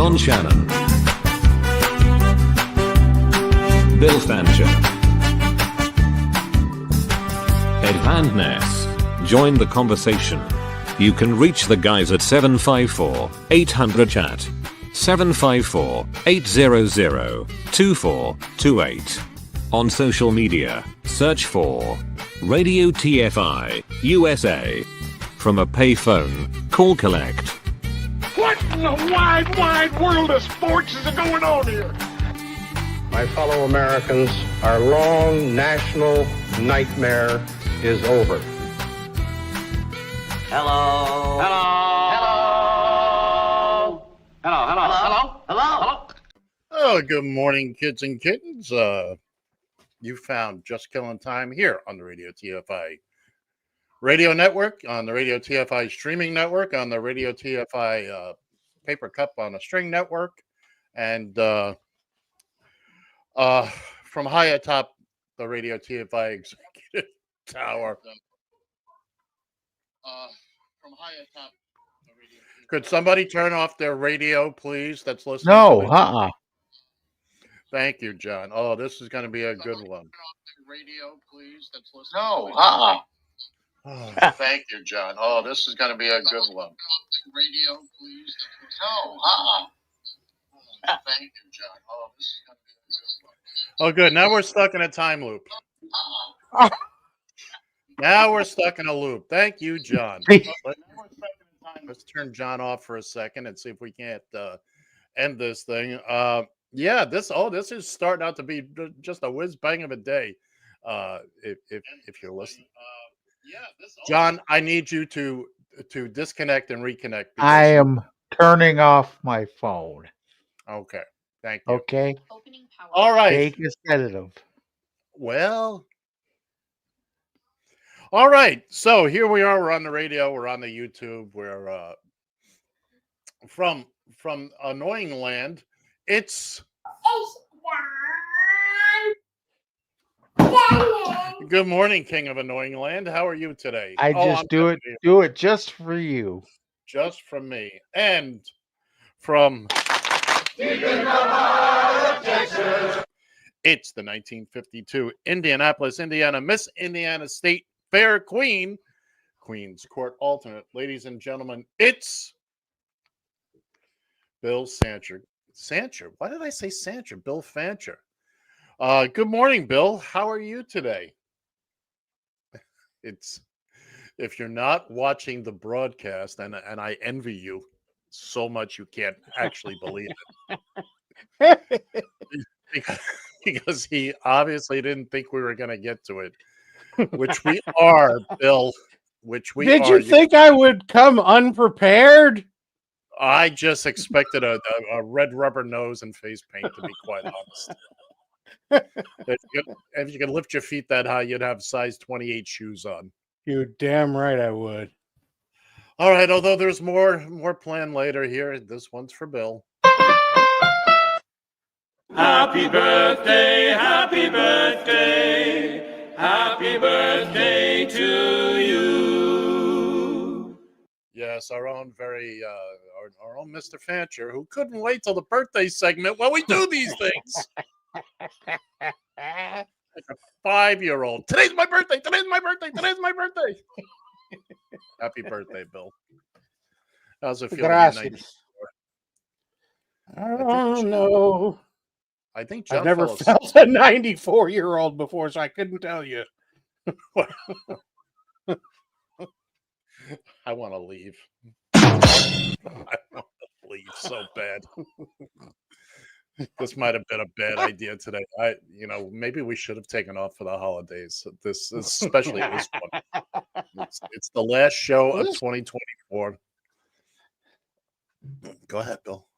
John Shannon, Bill Fancher, Ed Van Ness. Join the conversation. You can reach the guys at 754-800-CHAT, 754-800-2428. On social media, search for Radio TFI USA. From a payphone, call collect. What in the wide, wide world of sports is going on here? My fellow Americans, our long national nightmare is over. Hello. Hello. Hello. Hello. Hello. Hello. Hello. Oh, good morning, kids and kittens. You found Just Killin' Time here on the Radio TFI Radio Network, on the Radio TFI Streaming Network, on the Radio TFI Paper Cup on a String Network, and from high atop the Radio TFI Executive Tower. From high atop the radio. Could somebody turn off their radio, please? That's listening. No, Thank you, John. Oh, this is going to be a good one. Radio, please. That's listening. No, Oh, thank you, John. Oh, this is going to be a good one. Radio, please. No, Thank you, John. Oh, this is going to be a good one. Oh, good. Now we're stuck in a time loop. Now we're stuck in a loop. Thank you, John. Let's turn John off for a second and see if we can't end this thing. Yeah, this is starting out to be just a whiz bang of a day. If you're listening, John, I need you to disconnect and reconnect. I am turning off my phone. Okay, thank you. Okay. All right. Take a sedative. Well. All right, so here we are. We're on the radio. We're on the YouTube. We're from Annoying Land. It's good morning, King of Annoying Land. How are you today? I just do it just for you. Just from me. And from it's the 1952 Indianapolis, Indiana Miss Indiana State Fair Queen, Queen's Court alternate. Ladies and gentlemen, it's Bill Fancher. Fancher? Why did I say Fancher? Bill Fancher. Good morning, Bill. How are you today? It's if you're not watching the broadcast, and I envy you so much you can't actually believe it. because he obviously didn't think we were going to get to it. Which we are, Bill. Which we Did are. you think I would come unprepared? I just expected a red rubber nose and face paint, to be quite honest. If you could lift your feet that high, you'd have size 28 shoes on. You're damn right I would. All right, although there's more planned later here. This one's for Bill. Happy birthday, happy birthday. Happy birthday to you. Yes, our own our own Mr. Fancher, who couldn't wait till the birthday segment while we do these things. Like a 5-year-old. Today's my birthday. Today's my birthday. Today's my birthday. Happy birthday, Bill. How's it feel? I don't know. I think John I've never felt a 94-year-old before, so I couldn't tell you. I want to leave. I want to leave so bad. This might have been a bad idea today. Maybe we should have taken off for the holidays. Especially this one. It's the last show of 2024. Go ahead, Bill.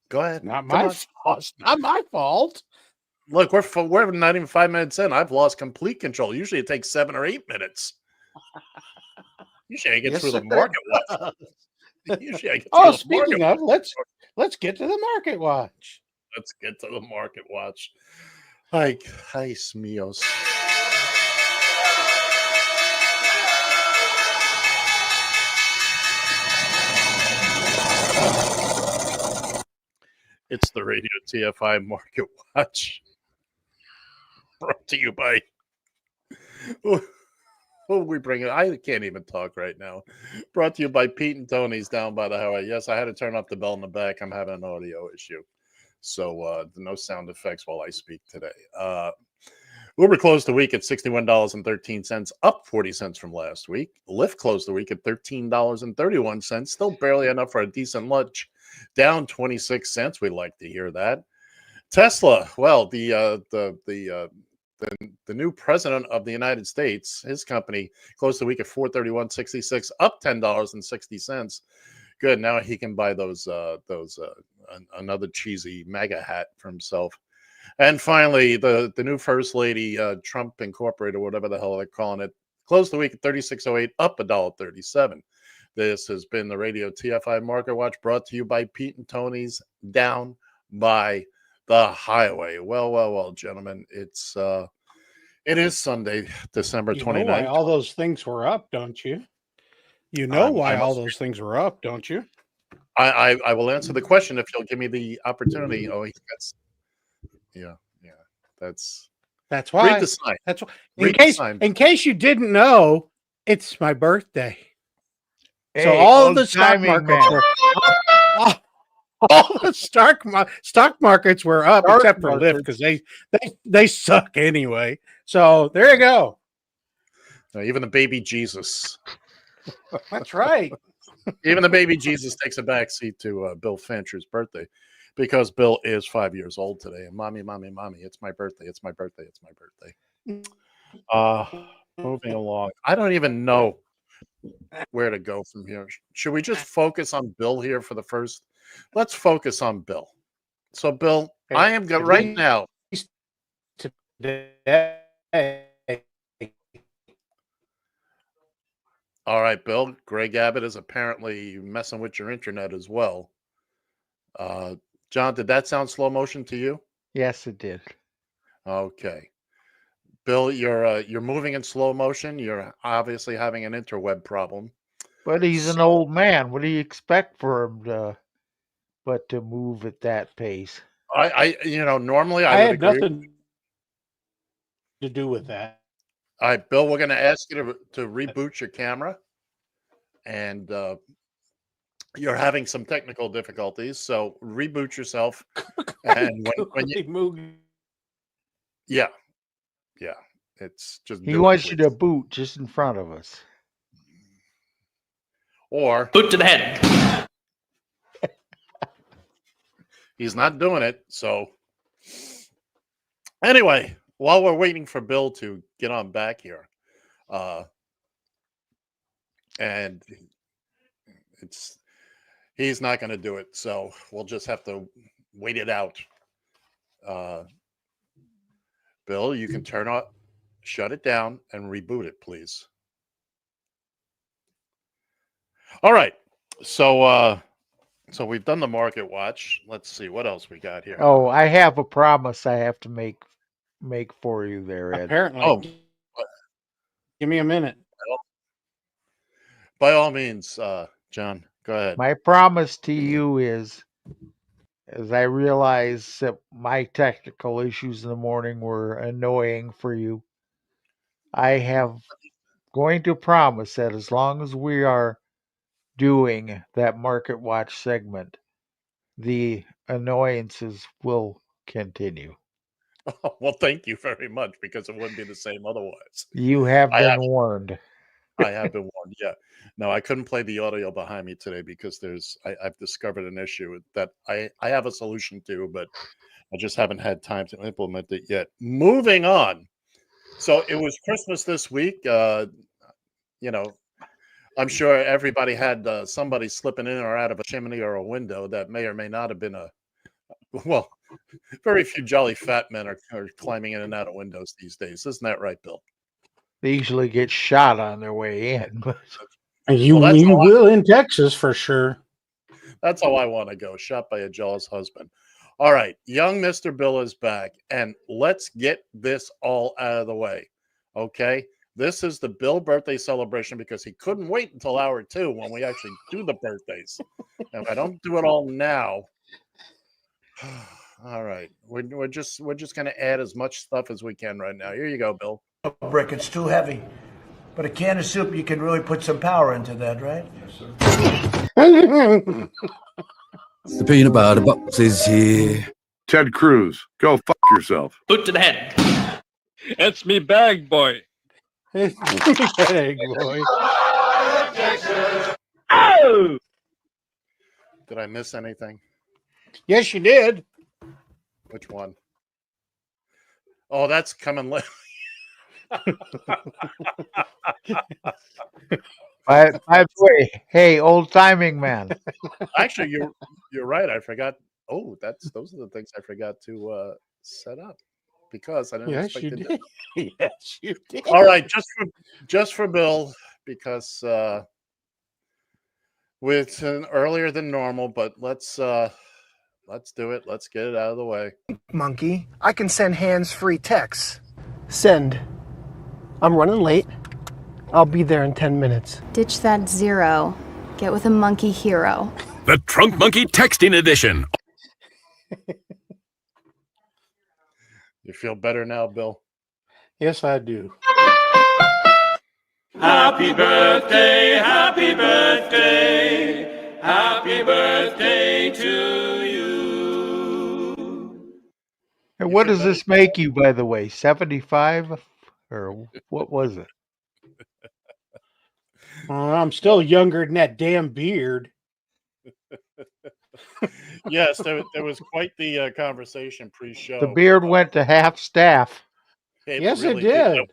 Go ahead. Not my fault. Not my fault. Look, we're not even 5 minutes in. I've lost complete control. Usually it takes 7 or 8 minutes. Usually I get through the market watch. Speaking of, let's get to the market watch. Let's get to the market watch. Hi, Smios. It's the Radio TFI Market Watch. Brought to you by... Who we bring it? I can't even talk right now. Brought to you by Pete and Tony's down by the highway. Yes, I had to turn off the bell in the back. I'm having an audio issue. So no sound effects while I speak today. Uber closed the week at $61.13, up 40 cents from last week. Lyft closed the week at $13.31, still barely enough for a decent lunch, down 26 cents. We'd like to hear that. Tesla, well, the new president of the United States, his company closed the week at $431.66, up $10.60. Good. Now he can buy those another cheesy MAGA hat for himself. And finally, the new First Lady, Trump Incorporated, whatever the hell they're calling it, closed the week at $36.08, up $1.37. This has been the Radio TFI Market Watch, brought to you by Pete and Tony's down by the highway. Well, gentlemen, it is Sunday, December 29th. You know why all those things were up, don't you? You know why all those things were up, don't you? I will answer the question if you'll give me the opportunity. Oh, that's why. Read the sign. That's why. In case you didn't know, it's my birthday. Hey, so all the stock markets were all the stock markets were up except for Lyft because they suck anyway. So there you go. Even the baby Jesus. That's right. Even the baby Jesus takes a backseat to Bill Fancher's birthday because Bill is 5 years old today. And mommy, it's my birthday. It's my birthday. It's my birthday. Moving along. I don't even know where to go from here. Should we just focus on Bill here for the first? Let's focus on Bill. So, Bill, I am good right now. Today. All right, Bill. Greg Abbott is apparently messing with your internet as well. John, did that sound slow motion to you? Yes, it did. Okay. Bill, you're moving in slow motion. You're obviously having an interweb problem. But he's an old man. What do you expect for him to move at that pace? Normally I would had agree. nothing to do with that. All right, Bill, we're going to ask you to reboot your camera, and you're having some technical difficulties, so reboot yourself. And when you yeah, it's just he wants you to boot just in front of us, or Boot to the head. he's not doing it. So anyway, while we're waiting for Bill to get on back here, and he's not going to do it, so we'll just have to wait it out. Bill, you can shut it down and reboot it, please. All right. So we've done the market watch. Let's see what else we got here. Oh, I have a promise I have to make for you there, Ed. Apparently. Give me a minute. By all means, John, go ahead. My promise to you is, as I realize that my technical issues in the morning were annoying for you, I have going to promise that as long as we are doing that Market Watch segment, the annoyances will continue. Well, thank you very much, because it wouldn't be the same otherwise. You have been warned. I have been warned. Yeah. No, I couldn't play the audio behind me today because I've discovered an issue that I have a solution to, but I just haven't had time to implement it yet. Moving on. So it was Christmas this week. I'm sure everybody had somebody slipping in or out of a chimney or a window that may or may not have been very few jolly fat men are climbing in and out of windows these days. Isn't that right, Bill? They usually get shot on their way in. You will in Texas for sure. That's how I want to go. Shot by a jealous husband. All right. Young Mr. Bill is back. And let's get this all out of the way. Okay. This is the Bill birthday celebration because he couldn't wait until hour 2 when we actually do the birthdays. And if I don't do it all now, All right, we're just gonna add as much stuff as we can right now. Here you go, Bill. Brick, it's too heavy. But a can of soup, you can really put some power into that, right? The peanut butter box is here. Ted Cruz, go fuck yourself. Boot to the head. It's me bag boy. Bag boy. Oh! Did I miss anything? Yes, you did. Which one? Oh, that's coming later. By the way, hey, old timing man. Actually, you're right. I forgot. Oh, those are the things I forgot to set up because I didn't Yes, expect you to do. did. Yes, you did. All right, just for Bill because with earlier than normal, but let's do it. Let's get it out of the way. Monkey, I can send hands-free texts. Send. I'm running late. I'll be there in 10 minutes. Ditch that zero. Get with a monkey hero. The Trunk Monkey Texting Edition. You feel better now, Bill? Yes, I do. Happy birthday, happy birthday, happy birthday to you. And what does this make you, by the way? 75? Or what was it? I'm still younger than that damn beard. Yes, there was quite the conversation pre-show. The beard went to half staff. Yes, really it did.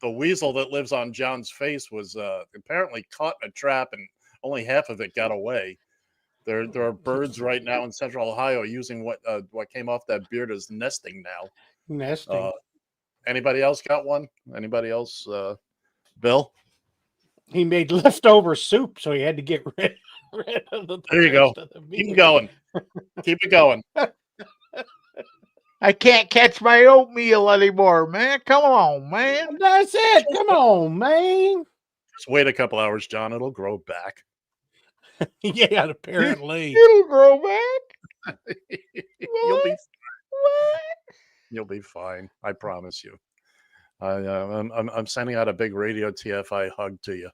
The weasel that lives on John's face was apparently caught in a trap, and only half of it got away. There are birds right now in Central Ohio using what came off that beard as nesting now. Nesting. Anybody else got one? Anybody else? Bill? He made leftover soup, so he had to get rid of the. There you go. Keep going. Keep it going. I can't catch my oatmeal anymore, man. Come on, man. That's it. Come on, man. Just wait a couple hours, John. It'll grow back. Yeah, apparently. It'll grow back. You'll be fine. I promise you. I'm sending out a big Radio TFI hug to you.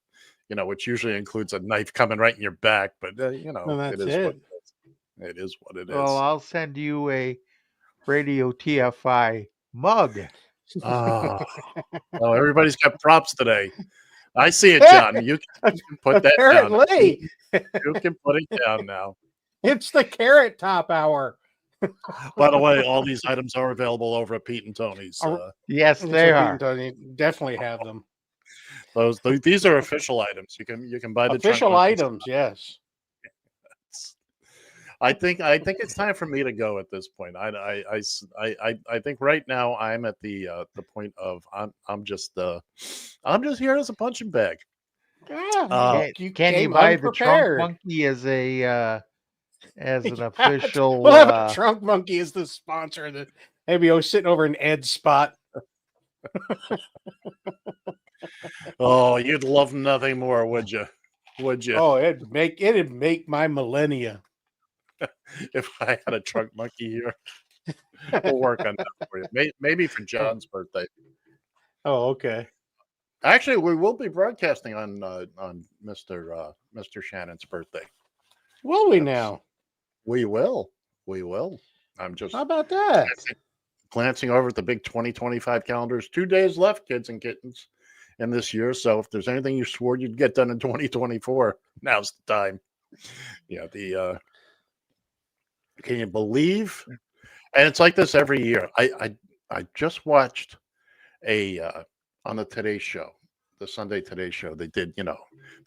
Which usually includes a knife coming right in your back, but Well, it is what it is. It is what it is. Well, I'll send you a Radio TFI mug. Oh, everybody's got props today. I see it, John. You can put that down. Apparently. You can put it down now. It's the Carrot Top Hour. By the way, all these items are available over at Pete and Tony's. Yes, they are. Tony definitely have them. These are official items. You can buy the official items. Yes. I think it's time for me to go at this point. I think right now I'm at the point of I'm just here as a punching bag. Yeah, can you buy the Trunk Monkey as an official? We'll have a Trunk Monkey as the sponsor. Maybe I was sitting over in Ed's spot. Oh, you'd love nothing more, would you? Would you? Oh, it'd make my millennia. If I had a Trunk Monkey here, we'll work on that for you. Maybe for John's birthday. Oh, okay. Actually, we will be broadcasting on Mr. Shannon's birthday. Will we now? We will. I'm just. How about that? Glancing over at the big 2025 calendars. 2 days left, kids and kittens, in this year. So if there's anything you swore you'd get done in 2024, now's the time. Yeah, can you believe? And it's like this every year. I just watched on the Today Show, the Sunday Today Show. They did, the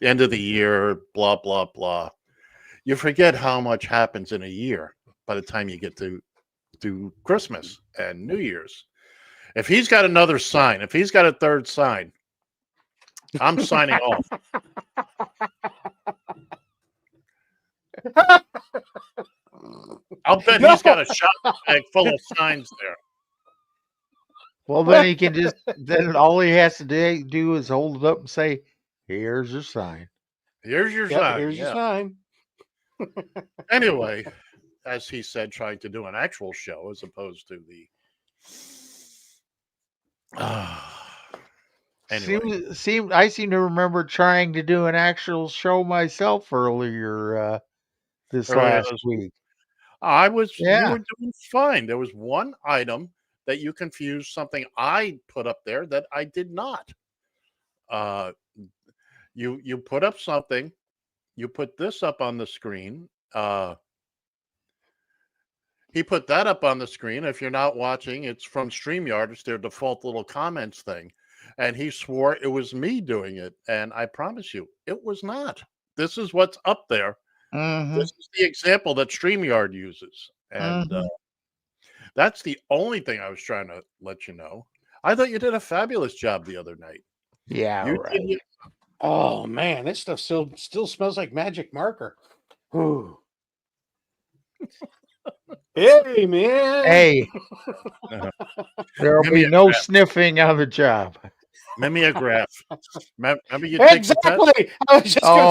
end of the year, blah, blah, blah. You forget how much happens in a year by the time you get to Christmas and New Year's. If he's got another sign, if he's got a third sign, I'm signing off. I'll bet he's got a shopping bag full of signs there. Well, then he can then all he has to do is hold it up and say, "Here's your sign." Here's your sign. Here's your sign. Anyway, as he said, trying to do an actual show as opposed to the. Anyway, I seem to remember trying to do an actual show myself earlier this last week. you were doing fine. There was one item that you confused something I put up there that I did not. You put up something. You put this up on the screen. He put that up on the screen. If you're not watching, it's from StreamYard. It's their default little comments thing. And he swore it was me doing it. And I promise you, it was not. This is what's up there. This is the example that StreamYard uses. And that's the only thing I was trying to let you know. I thought you did a fabulous job the other night. Yeah, right. Oh man, this stuff still smells like magic marker. Ooh. Hey man. Hey. There'll be no sniffing on the job. Mimeograph. Remember you take the test? Exactly. I was just going to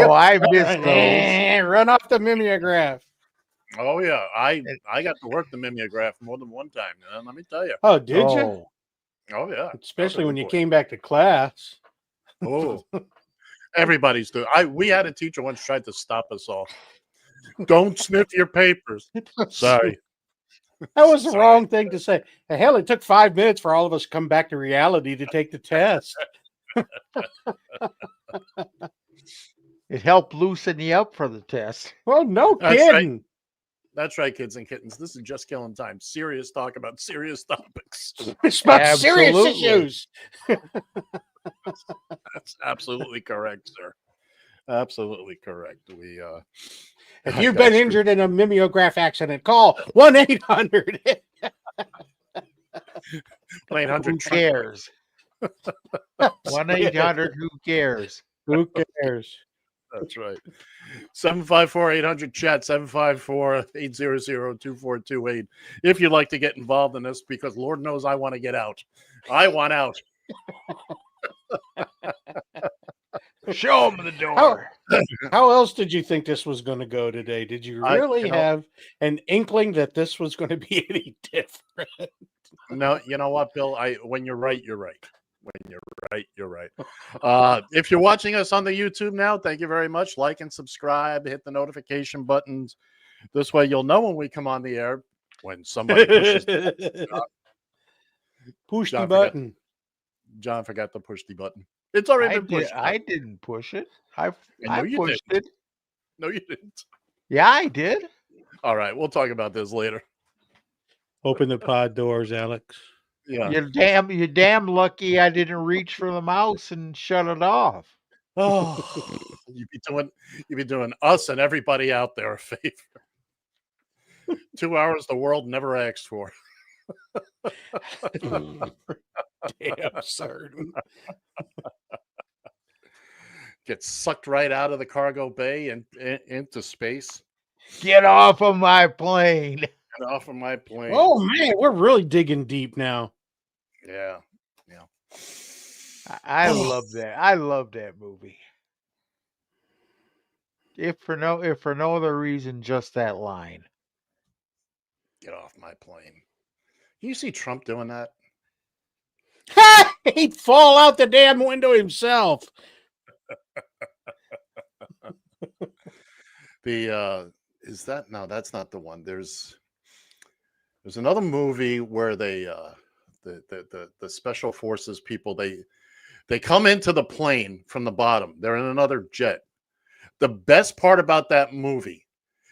say I missed those. Run off the mimeograph. Oh yeah, I got to work the mimeograph more than one time. Let me tell you. Oh, did you? Oh yeah, especially when you came back to class. Oh, everybody's doing. We had a teacher once tried to stop us all. Don't sniff your papers. Sorry. That was the wrong thing to say. Hell, it took 5 minutes for all of us to come back to reality to take the test. It helped loosen you up for the test. Well, no That's kidding. Right. That's right, kids and kittens. This is just killing time. Serious talk about serious topics. It's about serious issues. That's absolutely correct, sir. Absolutely correct. If you've been injured in a mimeograph accident, call 1-800. 1-800. Who cares? 1-800. Who cares? Who cares? That's right. 754-800-CHAT, 754-800-2428. If you'd like to get involved in this, because Lord knows I want to get out. I want out. Show them the door. How else did you think this was going to go today? Did you really have an inkling that this was going to be any different? No, you know what, Bill? When you're right, you're right. When you're right, you're right. If you're watching us on the YouTube now, thank you very much. Like and subscribe. Hit the notification buttons. This way you'll know when we come on the air. When somebody pushes push the button. John forgot to push the button. It's already been pushed. I didn't push it. I you pushed didn't. it. No, you didn't. Yeah, I did. All right, we'll talk about this later. Open the pod doors, Alex. Yeah. You're damn lucky I didn't reach for the mouse and shut it off. Oh, you'd be doing us and everybody out there a favor. 2 hours the world never asked for. Damn certain. Get sucked right out of the cargo bay and into space. Get off of my plane. Get off of my plane. Oh man, we're really digging deep now. Yeah. I love that. I love that movie. If for no other reason, just that line. Get off my plane. Can you see Trump doing that? He'd fall out the damn window himself. Is that no? That's not the one. There's another movie where they the special forces people they come into the plane from the bottom. They're in another jet. The best part about that movie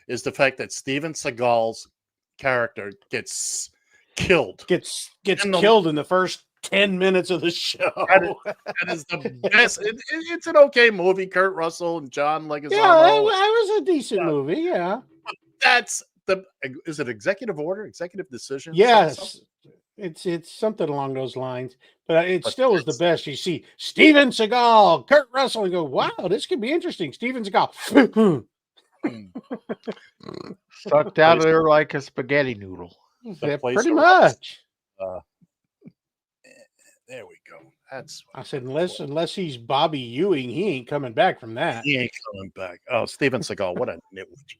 is the fact that Steven Seagal's character gets killed. Gets killed in the first 10 minutes of the show. That is the best. It's an okay movie. Kurt Russell and John Leguizamo. Yeah, that was a decent movie. Yeah. That's is it executive order, executive decision? Yes. It's something along those lines, but it still is the best. You see Steven Seagal, Kurt Russell, and go, wow, this could be interesting. Steven Seagal. Sucked out of there like a spaghetti noodle. Yeah, pretty much. There we go. I said, unless he's Bobby Ewing, he ain't coming back from that. He ain't coming back. Oh, Steven Seagal, what a nitwit.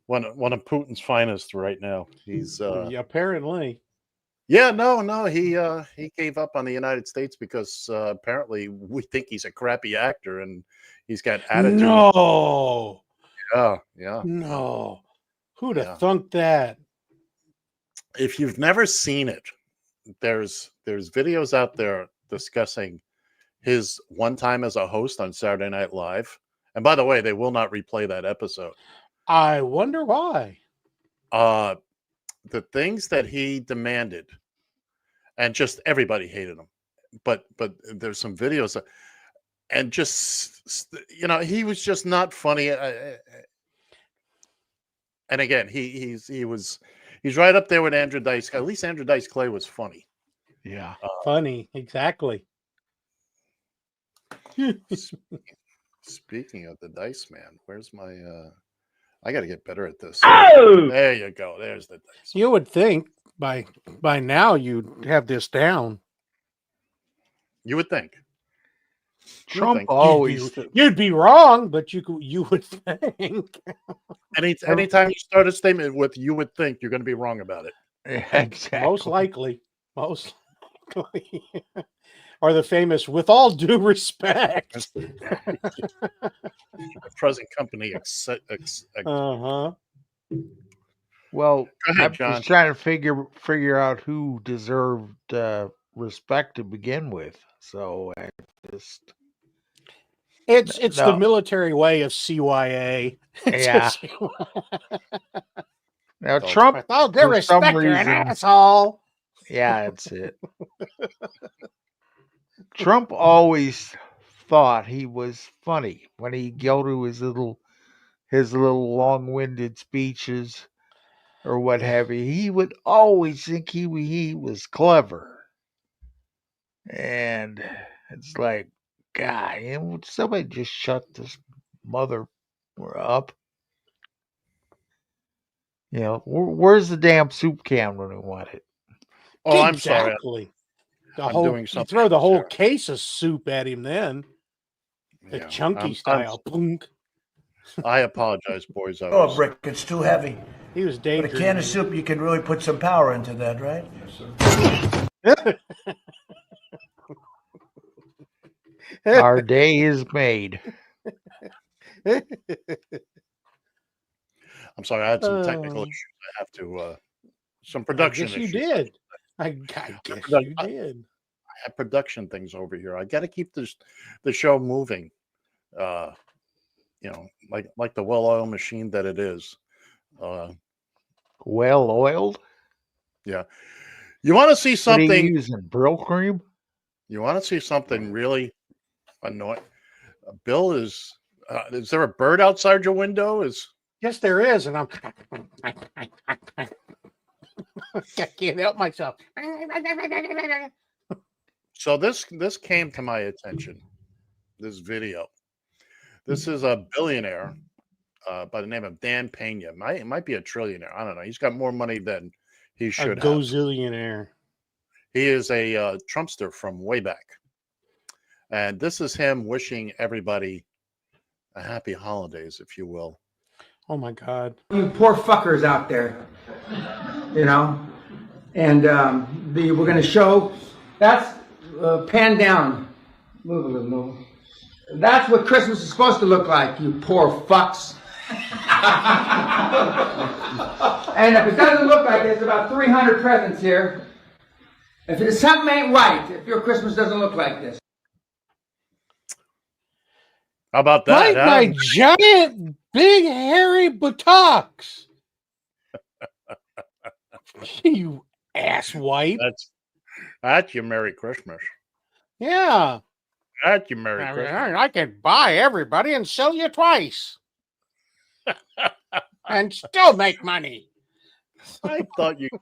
one of Putin's finest right now. He's Yeah, apparently. yeah, no, he gave up on the United States because apparently we think he's a crappy actor and he's got attitude. No, Yeah. no. Who'd have Yeah. thunk that? If you've never seen it, there's videos out there discussing his one time as a host on Saturday Night Live. And by the way, they will not replay that episode. I wonder why. The things that he demanded, and just everybody hated him. But there's some videos, and just he was just not funny. And again, he's right up there with Andrew Dice. At least Andrew Dice Clay was funny. Yeah, funny, exactly. Speaking of the Dice Man, where's my? I got to get better at this. Oh! There you go. There's the Dice. You would think by now you'd have this down. You would think. Trump always. You'd be wrong, but you would think. Anytime you start a statement with "you would think," you're going to be wrong about it. Exactly. Most likely. Or the famous "with all due respect." Present company. Well, Go ahead, I'm John. just trying to figure out who deserved respect to begin with. So I just. It's the military way of CYA. Yeah. Now Trump, with all due respect, you're an asshole. Yeah, that's it. Trump always thought he was funny when he go to his little long-winded speeches or what have you. He would always think he was clever, and it's like, God, would somebody just shut this mother up? Where's the damn soup can when we want it? Oh, exactly. I'm sorry. Doing something. You throw the whole case of soup at him then. The chunky style. I apologize, boys. Oh, Brick, it's too heavy. He was But a daydreaming. can of soup, you can really put some power into that, right? Our day is made. I'm sorry, I had some technical issues. I have to some production I guess issues. You did. I guess you did. I have production things over here. I got to keep the show moving. Like the well-oiled machine that it is. Well oiled? Yeah. You want to see something? What are you using? Brill cream? You want to see something really annoying? Bill is there a bird outside your window? Yes, there is, and I'm. I can't help myself. So this came to my attention. This video. This is a billionaire by the name of Dan Pena. It might be a trillionaire. I don't know. He's got more money than he should have. Gozillionaire. He is a Trumpster from way back. And this is him wishing everybody a happy holidays, if you will. Oh, my God. You poor fuckers out there, and we're going to show, that's pan down, move a little, move. That's what Christmas is supposed to look like, you poor fucks. And if it doesn't look like there's about 300 presents here, if something ain't right, if your Christmas doesn't look like this. How about that? Like my giant, big, hairy buttocks. You asswipe. That's your Merry Christmas. Yeah. That's your Merry Christmas. I can buy everybody and sell you twice. And still make money. I thought you'd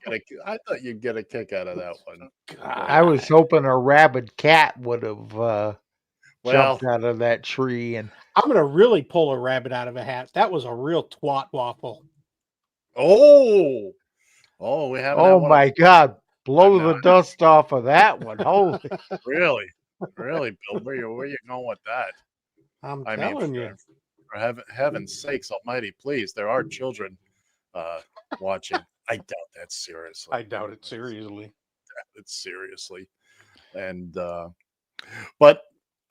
get a kick out of that one. I was hoping a rabid cat would have jumped out of that tree. And I'm going to really pull a rabbit out of a hat. That was a real twat waffle. Oh, we have. Oh my God! Blow the dust off of that one. Holy! Really, Bill? Where you going with that? I'm telling you. For heaven's sakes, Almighty, please! There are children watching. I doubt that seriously. I doubt it seriously. It's seriously. And but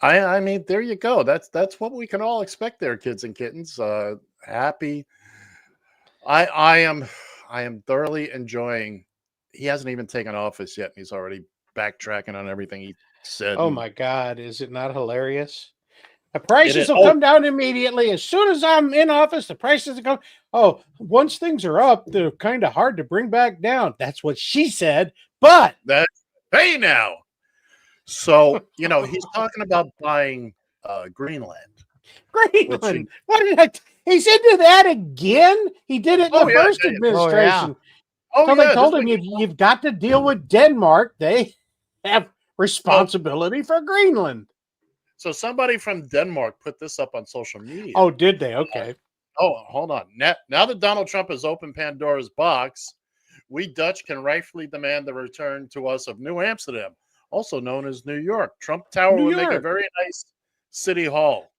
I mean, there you go. That's what we can all expect there, kids and kittens. Happy. I am thoroughly enjoying. He hasn't even taken office yet, and he's already backtracking on everything he said. Oh and my God, is it not hilarious? The it prices is- will come down immediately as soon as I'm in office. The prices will come. Oh, once things are up, they're kind of hard to bring back down. That's what she said. But That's hey now. So he's talking about buying Greenland. Greenland, what did he's into that again? He did it in the first administration. Oh, So they yeah, told this him you've got to deal with Denmark. They have responsibility for Greenland. So somebody from Denmark put this up on social media. Oh, did they? Okay. Hold on. Now that Donald Trump has opened Pandora's box, we Dutch can rightfully demand the return to us of New Amsterdam, also known as New York. Trump Tower New would make a York. very nice city hall.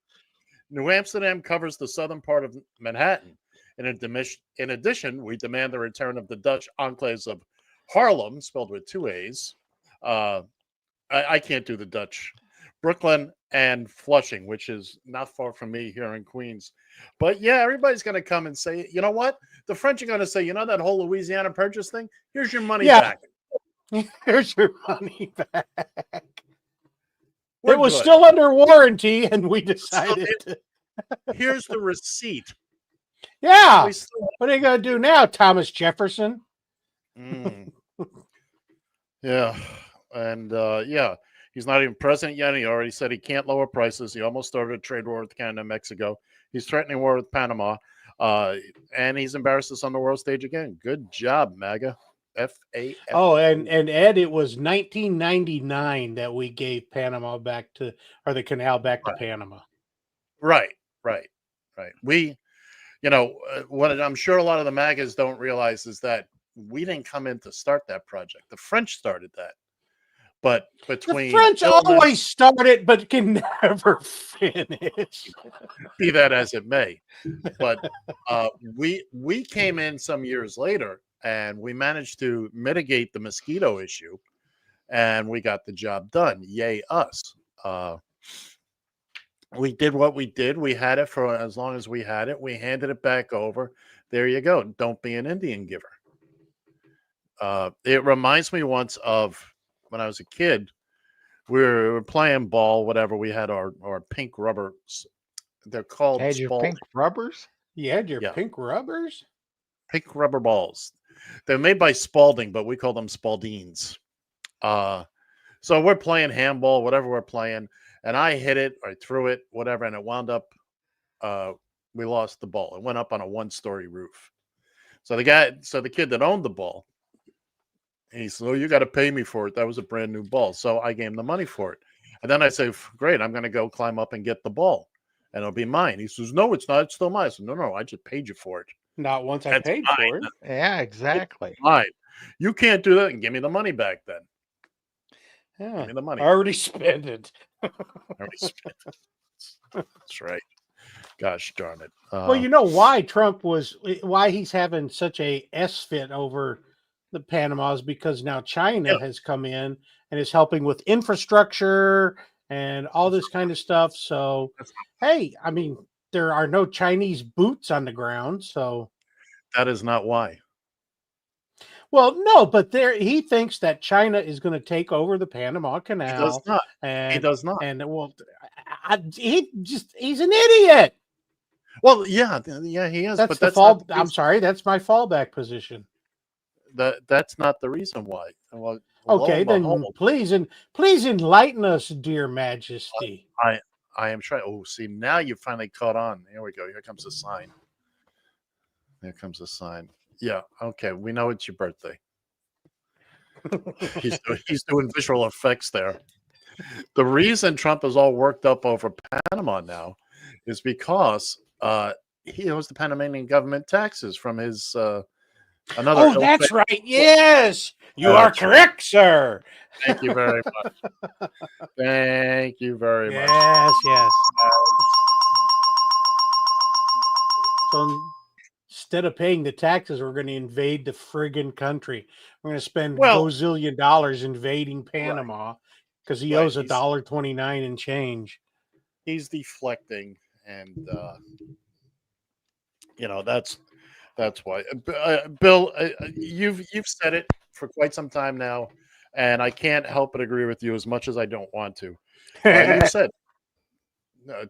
New Amsterdam covers the southern part of Manhattan. In addition, we demand the return of the Dutch enclaves of Harlem, spelled with two A's. I can't do the Dutch. Brooklyn and Flushing, which is not far from me here in Queens. But yeah, everybody's going to come and say, you know what? The French are going to say, that whole Louisiana Purchase thing? Here's your money back. Here's your money back. We're it was good. still under warranty, and we decided here's the receipt. Yeah. We still- What are you going to do now, Thomas Jefferson? Yeah. And yeah, he's not even president yet. He already said he can't lower prices. He almost started a trade war with Canada and Mexico. He's threatening war with Panama. And he's embarrassed us on the world stage again. Good job, MAGA. FAF. Oh, and Ed, it was 1999 that we gave Panama back to, or the canal back to Panama. Right. We, what I'm sure a lot of the MAGAs don't realize is that we didn't come in to start that project. The French started that. But between the French always start it, but can never finish. Be that as it may, but we came in some years later, and we managed to mitigate the mosquito issue, and we got the job done. Yay us! We did what we did. We had it for as long as we had it. We handed it back over. There you go. Don't be an Indian giver. It reminds me once of when I was a kid. We were playing ball, whatever. We had our pink rubbers. They're called Had your pink rubbers? You had your pink rubbers? Pink rubber balls. They're made by Spalding, but we call them Spaldines. So we're playing handball, whatever we're playing, and I hit it, I threw it, whatever, and it wound up, we lost the ball. It went up on a 1-story roof. So the kid that owned the ball, he said, "Oh, you got to pay me for it. That was a brand new ball." So I gave him the money for it. And then I say, "Great, I'm going to go climb up and get the ball, and it'll be mine." He says, "No, it's not. It's still mine." I said, "No, I just paid you for it. Not once I paid for it. Yeah, exactly. Fine. You can't do that and give me the money back then." Yeah. Give me the money. I already spent it. Already spent it. That's right. Gosh darn it. Well, you know why why he's having such a fit over the Panamas, because now China has come in and is helping with infrastructure and all this kind of stuff. So, hey, I mean, there are no Chinese boots on the ground. So that is not why. Well, no, but he thinks that China is going to take over the Panama Canal. He does not. And, he does not. And well, he's an idiot. Well, yeah, he is. That's but the that's fall. not the I'm sorry, that's my fallback position. That's not the reason why. Well, okay, then please enlighten us, dear Majesty. I am trying. Oh, see, now you finally caught on. Here we go. Here comes the sign. Here comes the sign. Yeah. Okay. We know it's your birthday. he's doing visual effects there. The reason Trump is all worked up over Panama now is because he owes the Panamanian government taxes from his another. Oh, that's right. Yes, you are correct, sir. Thank you very much. Thank you very much. Yes. So Instead of paying the taxes, we're going to invade the friggin' country. We're going to spend Well- gazillion dollars invading Panama because he Right, owes he's- $1.29 and change. He's deflecting, and that's why. Bill, you've said it for quite some time now, and I can't help but agree with you as much as I don't want to. You've said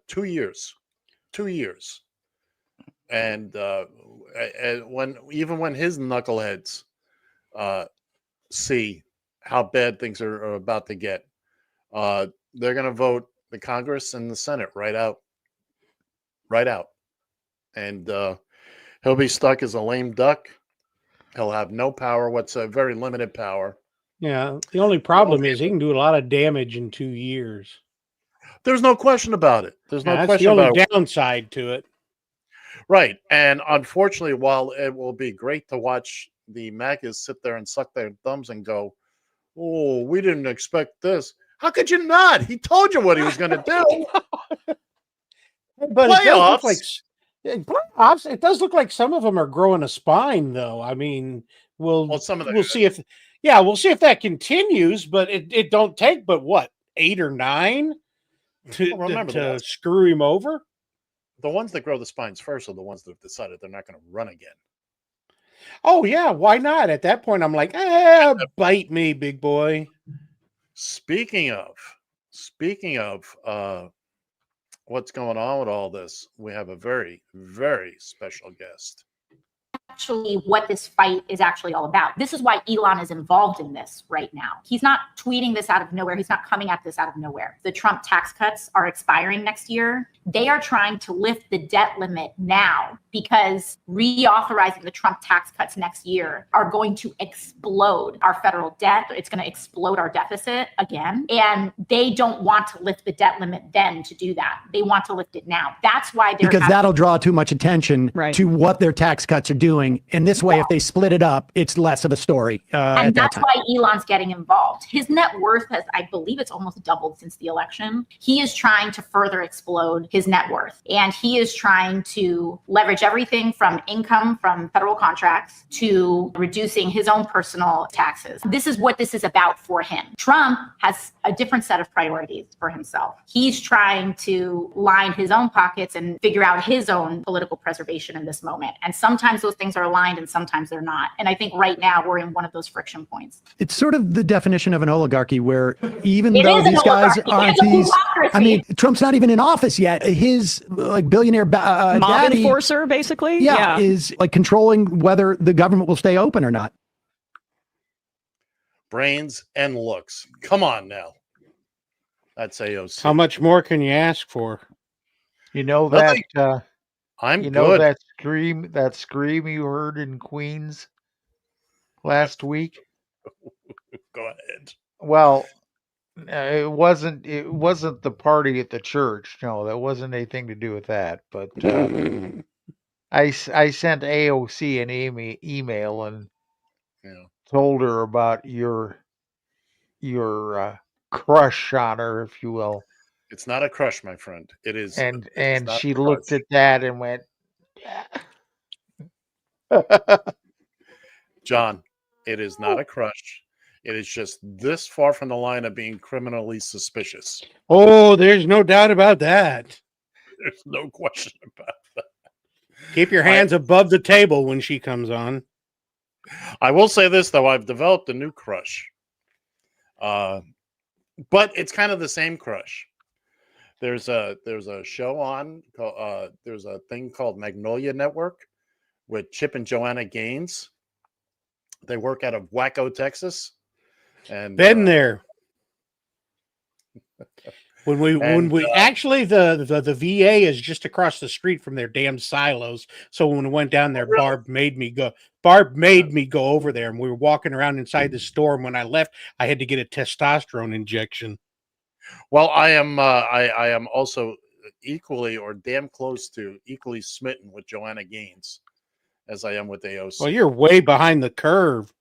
2 years, and when his knuckleheads see how bad things are about to get, they're going to vote the Congress and the Senate right out, and he'll be stuck as a lame duck. He'll have no power whatsoever, very limited power. Yeah, the only problem is he can do a lot of damage in 2 years. There's no question about it. There's no That's question the about only it. downside to it. Right. And unfortunately, while it will be great to watch the MAGAs sit there and suck their thumbs and go, "Oh, we didn't expect this." How could you not? He told you what he was going to do. But it does look like Playoffs. playoffs. It does look like some of them are growing a spine, though. I mean, Well, some of them- we'll see if we'll see if that continues. But it don't take but what 8 or 9 to, Well, remember the to ones- screw him over. The ones that grow the spines first are the ones that have decided they're not going to run again. Oh yeah, why not? At that point, I'm like, bite me, big boy. Speaking of what's going on with all this, we have a very, very special guest. Actually what this fight is actually all about. This is why Elon is involved in this right now. He's not tweeting this out of nowhere. He's not coming at this out of nowhere. The Trump tax cuts are expiring next year. They are trying to lift the debt limit now because reauthorizing the Trump tax cuts next year are going to explode our federal debt. It's going to explode our deficit again. And they don't want to lift the debt limit then to do that. They want to lift it now. That's why they're because that'll draw too much attention to what their tax cuts are doing. And this way, if they split it up, it's less of a story. And that's why Elon's getting involved. His net worth has, I believe it's almost doubled since the election. He is trying to further explode his net worth. And he is trying to leverage everything from income from federal contracts to reducing his own personal taxes. This is what this is about for him. Trump has a different set of priorities for himself. He's trying to line his own pockets and figure out his own political preservation in this moment. And sometimes those things are aligned and sometimes they're not. And I think right now we're in one of those friction points. It's sort of the definition of an oligarchy where even It though is an these guys oligarchy. aren't It's a these, plutocracy. I mean, Trump's not even in office yet. His like billionaire Mob daddy, enforcer, basically. yeah, is like controlling whether the government will stay open or not. Brains and looks. Come on now. That's AOC. How much more can you ask for? You know Nothing. that I'm you know good. that scream you heard in Queens last week? Go ahead. Well, it wasn't the party at the church. No, that wasn't anything to do with that. But I sent AOC an email and told her about your crush on her, if you will. It's not a crush, my friend. It is. And it's not she a looked crush. at that and went, John, it is not a crush. It is just this far from the line of being criminally suspicious. Oh, there's no doubt about that. There's no question about that. Keep your hands above the table when she comes on. I will say this though, I've developed a new crush. But it's kind of the same crush. There's a show on there's a thing called Magnolia Network with Chip and Joanna Gaines. They work out of Waco, Texas. And Been there. When we actually the VA is just across the street from their damn silos. So when we went down there, Barb made me go over there, and we were walking around inside the store. And when I left, I had to get a testosterone injection. Well, I am also equally or damn close to equally smitten with Joanna Gaines as I am with AOC. Well, you're way behind the curve.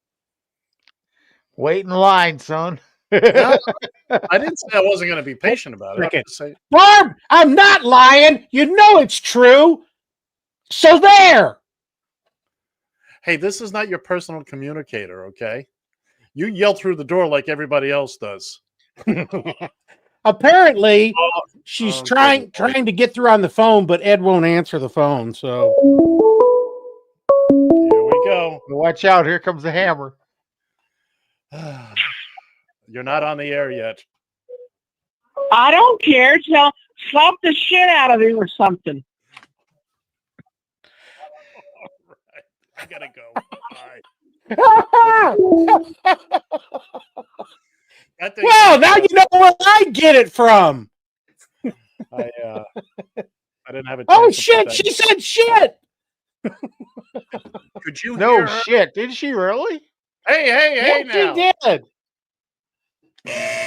wait in line, son. No, I didn't say I wasn't going to be patient about it. I'm just saying- Barb, I'm not lying. You know it's true. So there. Hey, this is not your personal communicator, okay? You yell through the door like everybody else does. Apparently, Oh, she's oh, trying to get through on the phone, but Ed won't answer the phone. So Here we go. Watch out! Here comes the hammer. You're not on the air yet. I don't care. Tell slap the shit out of him or something. I gotta go. Bye. Well, now you know where I get it from. I didn't have a chance. Oh to put shit! that She said shit. Could you No hear her? shit. Did she really? Hey, Yes, now. she did.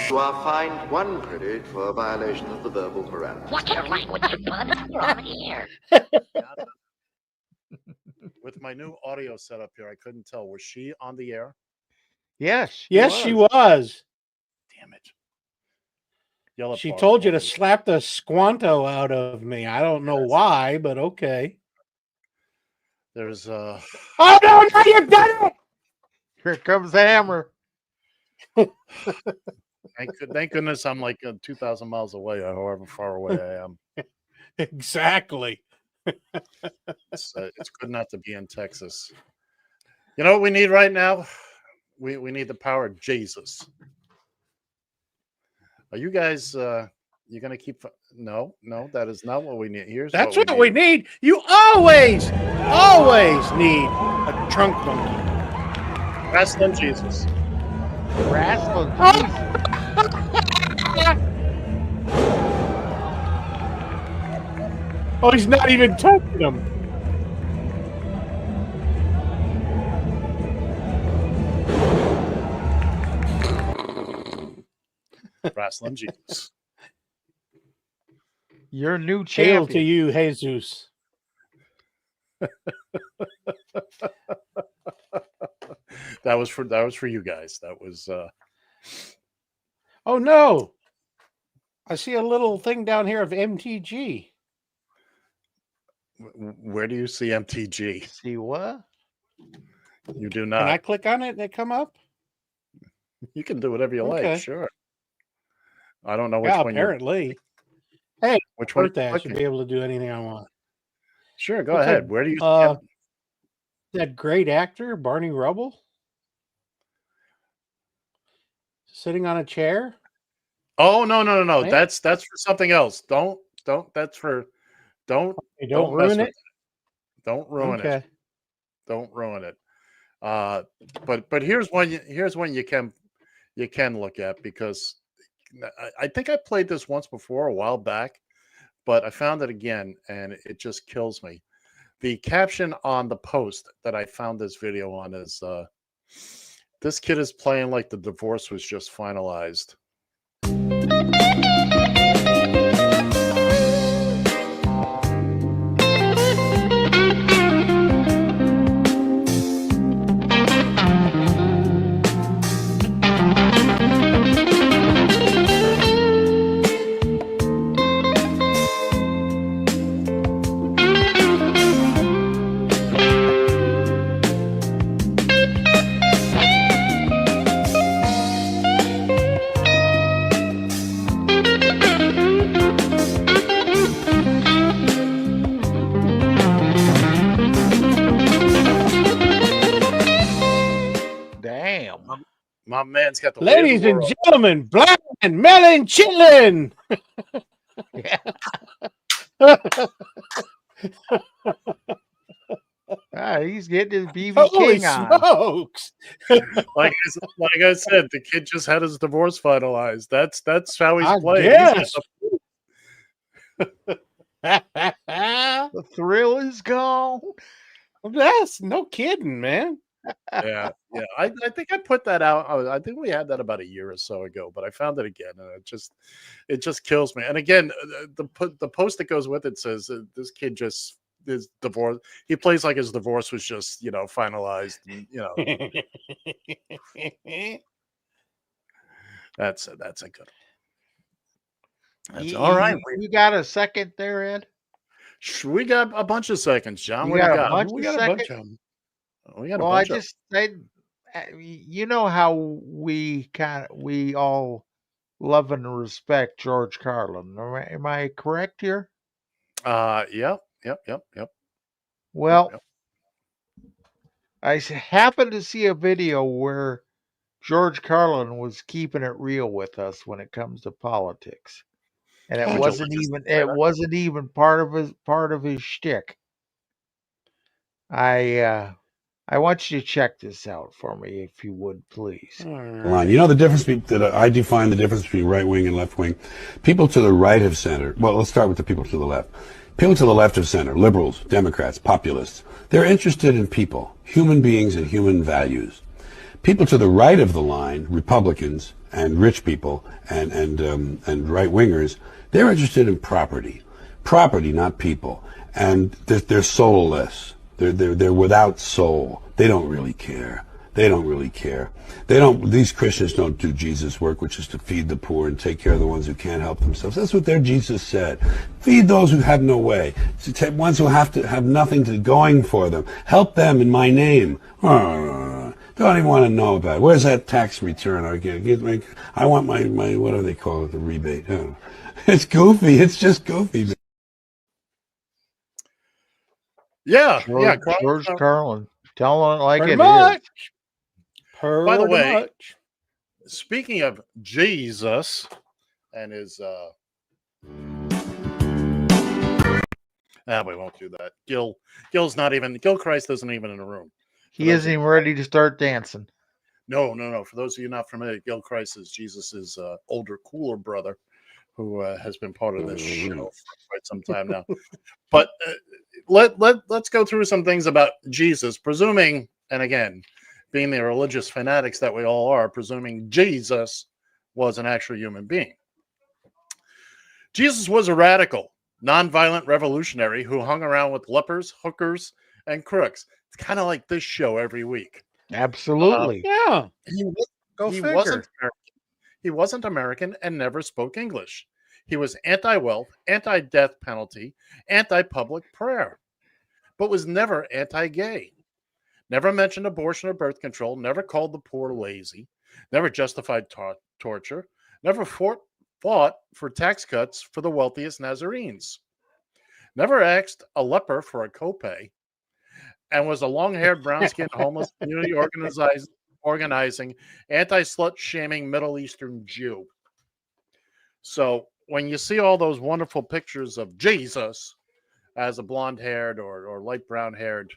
You are fined 1 credit for a violation of the verbal parameters. What's your language, bud? You're on the air. With my new audio setup here, I couldn't tell. Was she on the air? Yes. Yes, she was. Damn it. Yell at She Barb told you for to me. slap the squanto out of me. I don't know why, but okay. There's Oh no! Now you've done it. Here comes the hammer. Thank goodness I'm like 2,000 miles away, or however far away I am. Exactly. It's good not to be in Texas. You know what we need right now? We need the power of Jesus. Are you guys? You're gonna keep? No, that is not what we need. That's what we need. You always need a trunk monkey. Wrestling Jesus. Wrestling Jesus. Oh, he's not even touching him. Wrestling Jesus. Your new Hail champion. to you, Jesus. That was for you guys. That was. Oh no! I see a little thing down here of MTG. Where do you see MTG? See what? You do not. Can I click on it and it come up? You can do whatever you Okay. like. Sure. I don't know which Yeah, one. apparently. Hey, Which one? birthday, I should be able to do anything I want. Sure, go What's ahead. that, Where do you? that great actor, Barney Rubble? Sitting on a chair? Oh no! Hey. That's for something else. Don't. That's for. Don't. Hey, don't ruin mess it. with it. Don't ruin it. Don't ruin it. But here's one. Here's one you can look at, because I think I played this once before a while back, but I found it again and it just kills me. The caption on the post that I found this video on is, "This kid is playing like the divorce was just finalized." Damn. My man's got the Ladies weight of and the world. gentlemen, Black and Melon Chitlin. He's getting his BB Holy King on. smokes. like I said, the kid just had his divorce finalized. That's how he's I playing. guess. The thrill is gone. That's no kidding, man. Yeah. I think I put that out. I think we had that about a year or so ago, but I found it again, and it just kills me. And again, the post that goes with it says this kid just is divorced. He plays like his divorce was just finalized. And, that's a good. That's all right. We got a second there, Ed? We got a bunch of seconds, John. You What do you got a got? bunch We of got a bunch seconds? of them. We got a Well, I bunch of. just, you know how we all love and respect George Carlin. Am I correct here? Yep. Well, I happened to see a video where George Carlin was keeping it real with us when it comes to politics, and Would you like us to play it that? wasn't even part of his shtick. I want you to check this out for me, if you would, please. Line. You know the difference that I define the difference between right wing and left wing. People to the right of center. Well, let's start with the people to the left. People to the left of center, liberals, Democrats, populists. They're interested in people, human beings, and human values. People to the right of the line, Republicans and rich people and right wingers, they're interested in property, not people, and they're soulless. They're without soul. They don't really care. These Christians don't do Jesus' work, which is to feed the poor and take care of the ones who can't help themselves. That's what their Jesus said. Feed those who have no way. Ones who have nothing going for them. Help them in my name. Don't even want to know about it. Where's that tax return? I want my what do they call it? The rebate. Oh. It's goofy. It's just goofy. Yeah. George Carlin. Telling it like Pretty it much. is. By the way, much. speaking of Jesus and his we won't do that. Gil Christ isn't even in the room. He isn't even ready to start dancing. No. For those of you not familiar, Gil Christ is Jesus' older, cooler brother who has been part of this show for quite some time now. But let's go through some things about Jesus, presuming, and again, being the religious fanatics that we all are, presuming Jesus was an actual human being. Jesus was a radical, nonviolent revolutionary who hung around with lepers, hookers, and crooks. It's kind of like this show every week. Absolutely. Yeah. He wasn't American and never spoke English. He was anti-wealth, anti-death penalty, anti-public prayer, but was never anti-gay. Never mentioned abortion or birth control, never called the poor lazy, never justified torture, never fought for tax cuts for the wealthiest Nazarenes, never asked a leper for a copay, and was a long-haired, brown-skinned homeless community organizing anti-slut-shaming Middle Eastern Jew. So when you see all those wonderful pictures of Jesus as a blonde-haired or light brown-haired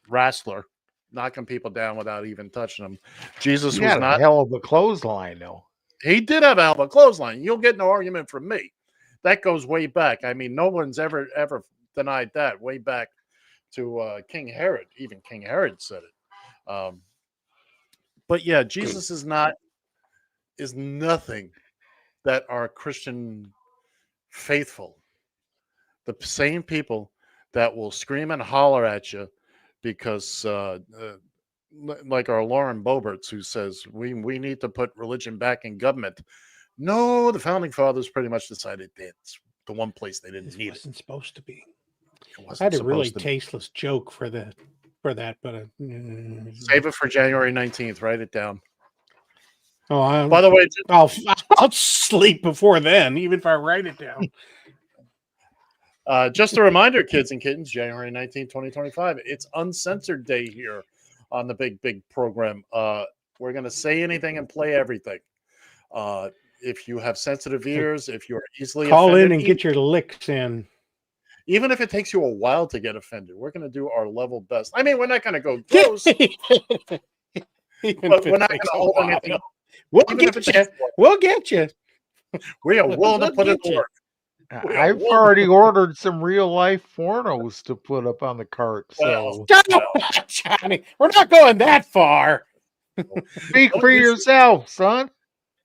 wrestler, knocking people down without even touching them, Jesus was not a hell of a clothesline, though. He did have a hell of a clothesline. You'll get no argument from me. That goes way back. I mean, no one's ever denied that. Way back to King Herod. Even King Herod said it. But yeah, Jesus is nothing that are Christian faithful. The same people that will scream and holler at you because like our Lauren Boeberts, who says we need to put religion back in government. No, the founding fathers pretty much decided that's the one place they didn't need it. Wasn't supposed to be. I I had a really tasteless joke for that, but save it for January 19th. Write it down. Oh, by the way, I'll sleep before then, even if I write it down. Just a reminder, kids and kittens, January 19th, 2025. It's Uncensored Day here on the big program. We're going to say anything and play everything. If you have sensitive ears, if you're easily call offended, in and get your licks in. Even if it takes you a while to get offended, we're going to do our level best. I mean, we're not going to go gross. But we're not going to hold anything. We'll get you. We'll get you. We are willing to put it to work. I've already ordered some real life pornos to put up on the cart. So, Johnny, we're not going that far. Speak for yourself, son.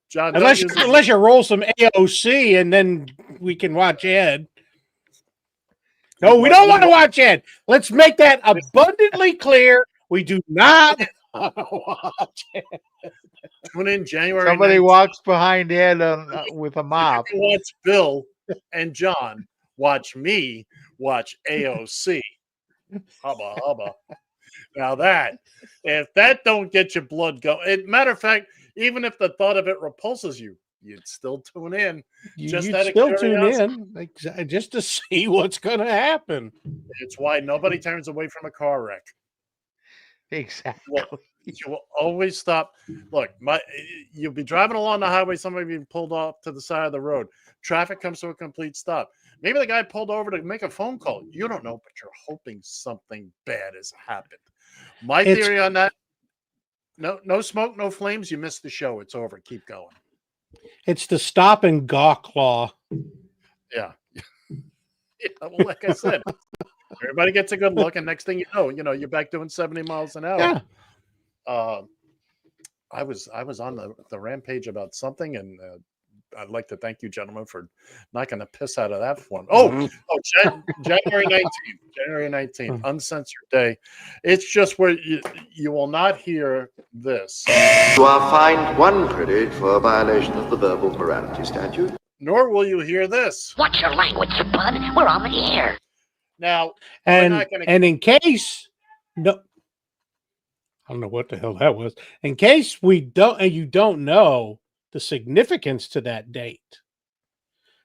John, unless you roll some AOC and then we can watch Ed. No, we don't want to watch Ed. Let's make that abundantly clear. We do not want to watch Ed. Tune in January. Somebody 19th. walks behind Ed with a mop. Watch Bill and John. Watch me. Watch AOC. Hubba hubba. Now that, if that don't get your blood going, matter of fact, even if the thought of it repulses you, you'd still tune in. Just You'd out of still tune curiosity. in just to see what's going to happen. It's why nobody turns away from a car wreck. Exactly. You will always stop. Look, you'll be driving along the highway, somebody being pulled off to the side of the road. Traffic comes to a complete stop. Maybe the guy pulled over to make a phone call. You don't know, but you're hoping something bad has happened. My theory on that, no smoke, no flames. You missed the show. It's over. Keep going. It's the stop and gawk law. Yeah. Well, like I said, everybody gets a good look, and next thing you know, you're back doing 70 miles an hour. Yeah. I was on the rampage about something, and I'd like to thank you, gentlemen, for knocking the piss out of that one. January 19th, January 19th, Uncensored Day. It's just where you will not hear this. You are fined 1 credit for a violation of the verbal morality statute. Nor will you hear this. What's your language, you bud? We're on the air. Now, And in case I don't know what the hell that was. In case you don't know the significance to that date,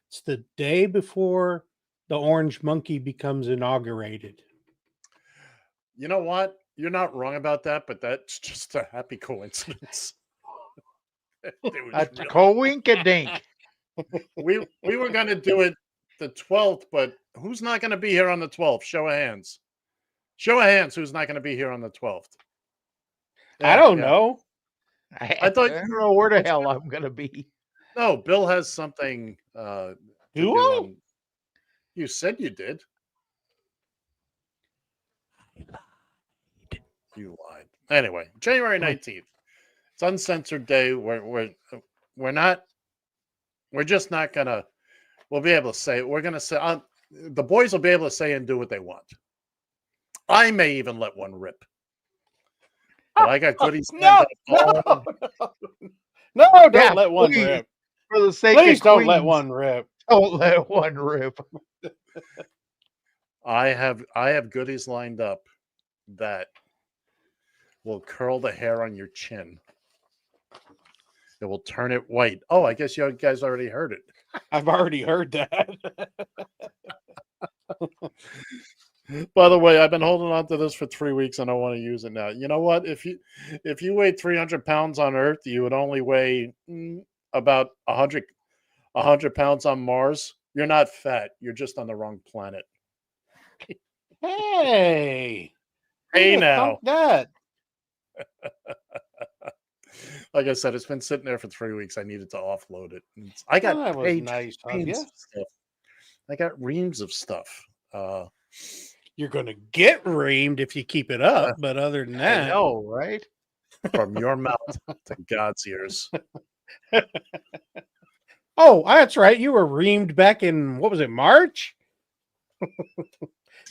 it's the day before the Orange Monkey becomes inaugurated. You know what? You're not wrong about that, but that's just a happy coincidence. A coinkadink. We were going to do it the 12th, but who's not going to be here on the 12th? Show of hands. Show of hands who's not going to be here on the 12th. I don't know. I thought I don't know where the hell I'm going to be. No, Bill has something to do on. You said you did. You lied. Anyway, January 19th. It's Uncensored Day. We're just not gonna. We'll be able to say. We're gonna say. The boys will be able to say and do what they want. I may even let one rip. But I got goodies. No, don't let one please, rip. For the sake Please of don't Queens, let one rip. Don't let one rip. I have goodies lined up that will curl the hair on your chin. It will turn it white. Oh, I guess you guys already heard it. I've already heard that. By the way, I've been holding on to this for 3 weeks and I want to use it now. You know what? If you weighed 300 pounds on Earth, you would only weigh about 100 pounds on Mars. You're not fat. You're just on the wrong planet. Hey now. That. Like I said, it's been sitting there for 3 weeks. I needed to offload it. I got that was nice of you. stuff. I got reams of stuff. You're going to get reamed if you keep it up, but other than that, I know, right? From your mouth to God's ears. Oh, that's right. You were reamed back in, what was it, March?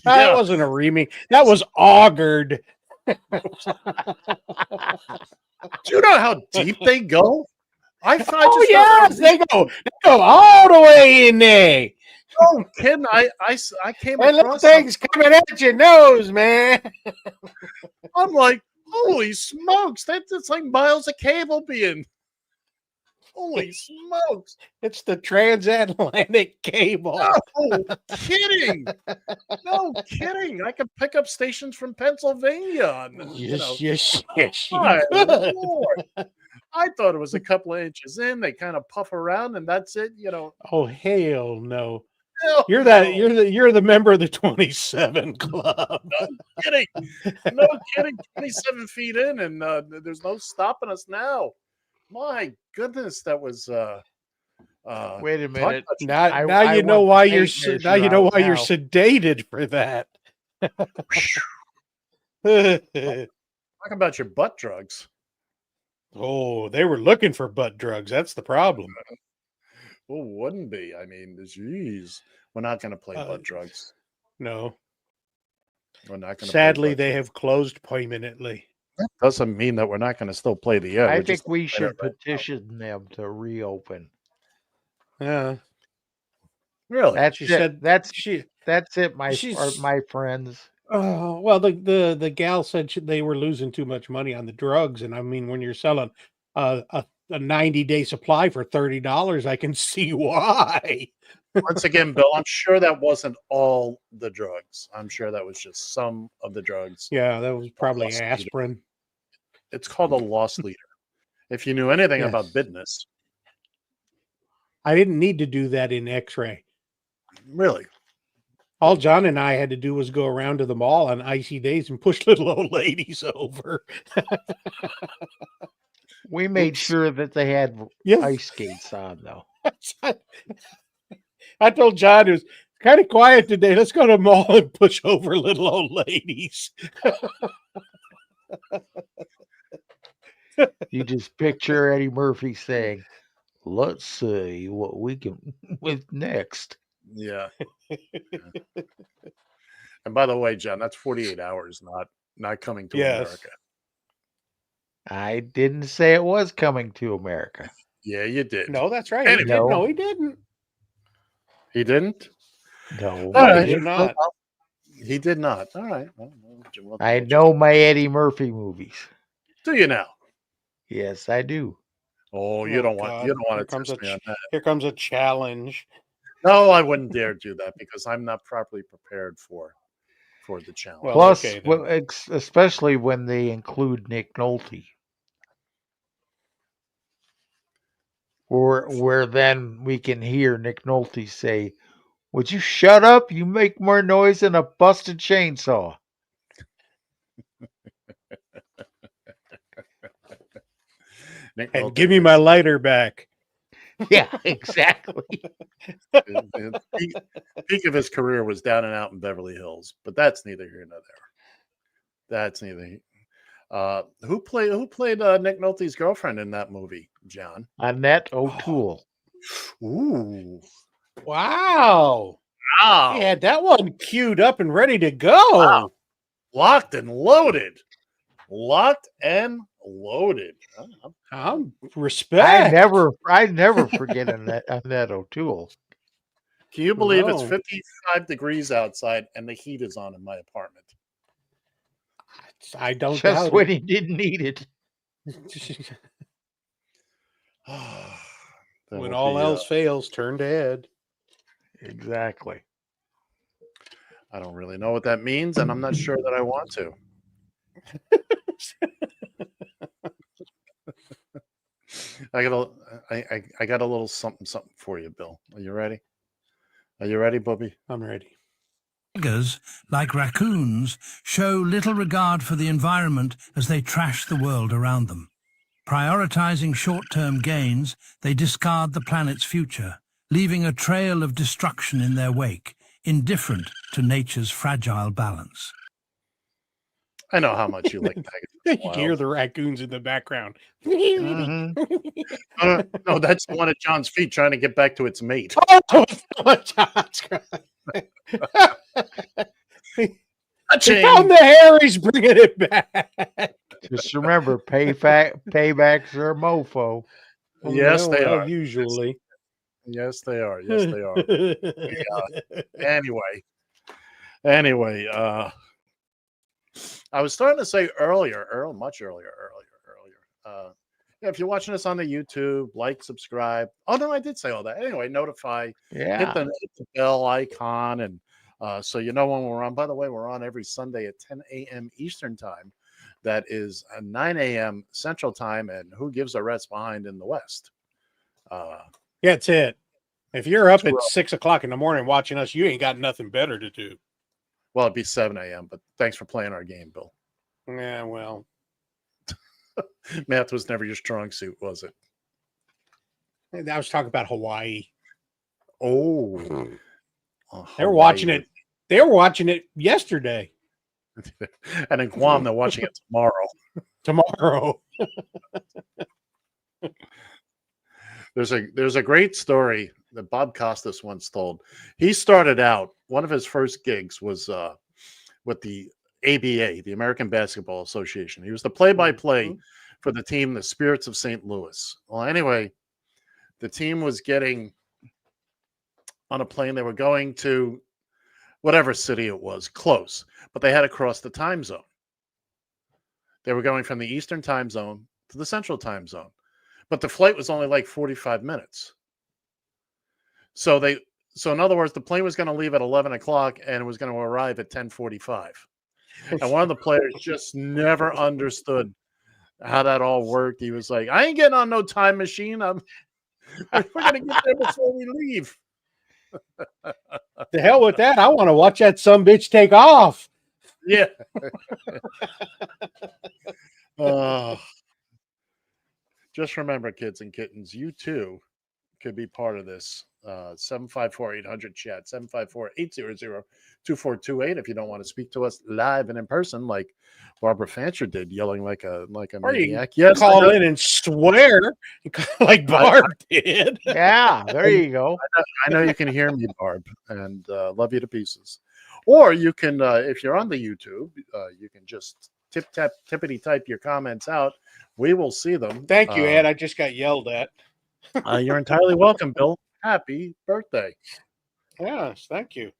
That wasn't a reaming. That was augured. Do you know how deep they go? Yes, they go all the way in there. Oh, kidding! I came and across things coming at your nose, man. I'm like, holy smokes! That's like miles of cable being. Holy smokes! It's the transatlantic cable. No kidding! No kidding! I could pick up stations from Pennsylvania on this. Yes. My Lord. I thought it was a couple of inches in. They kind of puff around, and that's it. Oh hell no! Hell You're the member of the 27 club. No kidding! No kidding! 27 feet in, and there's no stopping us now. My goodness, that was. Wait a minute. Now you know why you're sedated for that. Talk about your butt drugs. Oh, they were looking for butt drugs. That's the problem. Well, wouldn't be. I mean, geez, we're not going to play butt drugs. No. We're not going to. Sadly, they have closed permanently. That doesn't mean that we're not going to still play the air. I think we should petition them to reopen. Yeah. Really? That's it. That's it, my friends. Oh, well, the gal said they were losing too much money on the drugs, and I mean, when you're selling a 90-day supply for $30, I can see why. Once again, Bill, I'm sure that wasn't all the drugs. I'm sure that was just some of the drugs. Yeah, that was probably Lost leader. aspirin. It's called a loss leader. If you knew anything Yes. about business, I didn't need to do that in X-ray. really. All John and I had to do was go around to the mall on icy days and push little old ladies over. We made sure that they had Yes. ice skates on, though. I told John it was kind of quiet today. Let's go to the mall and push over little old ladies. You just picture Eddie Murphy saying, "Let's see what we can with next." Yeah. And by the way, John, that's 48 hours, not coming to America. I didn't say it was coming to America. Yeah, you did. No, that's right. Anyway. He did. No, he didn't. He didn't? No, All right. He did not. He did not. All right. Well, I know my Eddie Murphy movies. do you now? Yes, I do. Oh, you don't want to Here comes test me on that. Here comes a challenge. No, I wouldn't dare do that because I'm not properly prepared for the challenge. Well, Plus, okay, especially when they include Nick Nolte. Where then we can hear Nick Nolte say, "Would you shut up? You make more noise than a busted chainsaw." And give me my lighter back. Yeah, exactly. The peak of his career was Down and Out in Beverly Hills, but that's neither here nor there. That's neither. Who played Nick Nolte's girlfriend in that movie, John? Annette O'Toole. Ooh. Wow. Wow. He had that one queued up and ready to go. Wow. Locked and loaded. Locked and loaded. Respect. I never forget Annette O'Toole. Can you believe it's 55 degrees outside and the heat is on in my apartment? I don't Just doubt when it. he didn't need it. When all else fails, turn to head. Exactly. I don't really know what that means, and I'm not sure that I want to. I got a little something for you, Bill. Are you ready? Are you ready, Bubby? I'm ready. Tigers, like raccoons, show little regard for the environment as they trash the world around them. Prioritizing short-term gains, they discard the planet's future, leaving a trail of destruction in their wake, indifferent to nature's fragile balance. I know how much you like Tigers. You can hear the raccoons in the background. No, that's the one at John's feet trying to get back to its mate. Oh, John's crying. They found the Harry's bringing it back. Just remember, paybacks are a mofo. Yes, they are. Usually. Yes, they are. Yes, they are. Anyway, I was starting to say much earlier. If you're watching us on the YouTube, like, subscribe. Oh no, I did say all that. Anyway, notify. Yeah. Hit the bell icon, and so you know when we're on. By the way, we're on every Sunday at 10 a.m. Eastern time. That is 9 a.m. Central time, and who gives a rat's behind in the West? That's it. If you're up at 6 o'clock in the morning watching us, you ain't got nothing better to do. Well, it'd be 7 a.m., but thanks for playing our game, Bill. Yeah, well. Math was never your strong suit, was it? I was talking about Hawaii. Oh. They were watching it. They were watching it yesterday. And in Guam, they're watching it tomorrow. There's a great story that Bob Costas once told. He started out, one of his first gigs was with the ABA, the American Basketball Association. He was the play-by-play for the team, the Spirits of St. Louis. Well, anyway, the team was getting on a plane. They were going to whatever city it was, close, but they had to cross the time zone. They were going from the Eastern time zone to the Central time zone, but the flight was only like 45 minutes. So in other words, the plane was going to leave at 11 o'clock and it was going to arrive at 10:45. And one of the players just never understood how that all worked. He was like, I ain't getting on no time machine. We're going to get there before we leave. The hell with that. I want to watch that sumbitch take off. Yeah. Just remember, kids and kittens, you too could be part of this. 754-800-CHAT, 754-800-2428. If you don't want to speak to us live and in person, like Barbara Fancher did, yelling like a Or you maniac. Yes, call in and swear like Barb did. Yeah, there you go. I know you can hear me, Barb, and love you to pieces. Or you can, if you're on the YouTube, you can just tippity type your comments out. We will see them. Thank you, Ed. I just got yelled at. You're entirely welcome, Bill. Happy birthday. Yes, thank you.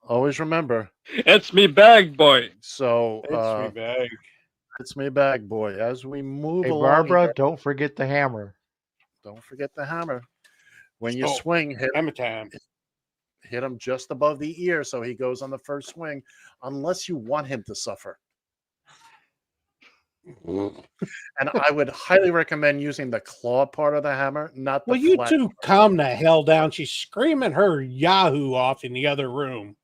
Always remember. It's me bag, boy. So It's me bag. It's me bag, boy. As we move Hey, along, Barbara, here, don't forget the hammer. don't forget the hammer. When you swing, hammer time. Hit him just above the ear so he goes on the first swing, unless you want him to suffer. And I would highly recommend using the claw part of the hammer, not the Well, you flat two part. calm the hell down. She's screaming her Yahoo off in the other room.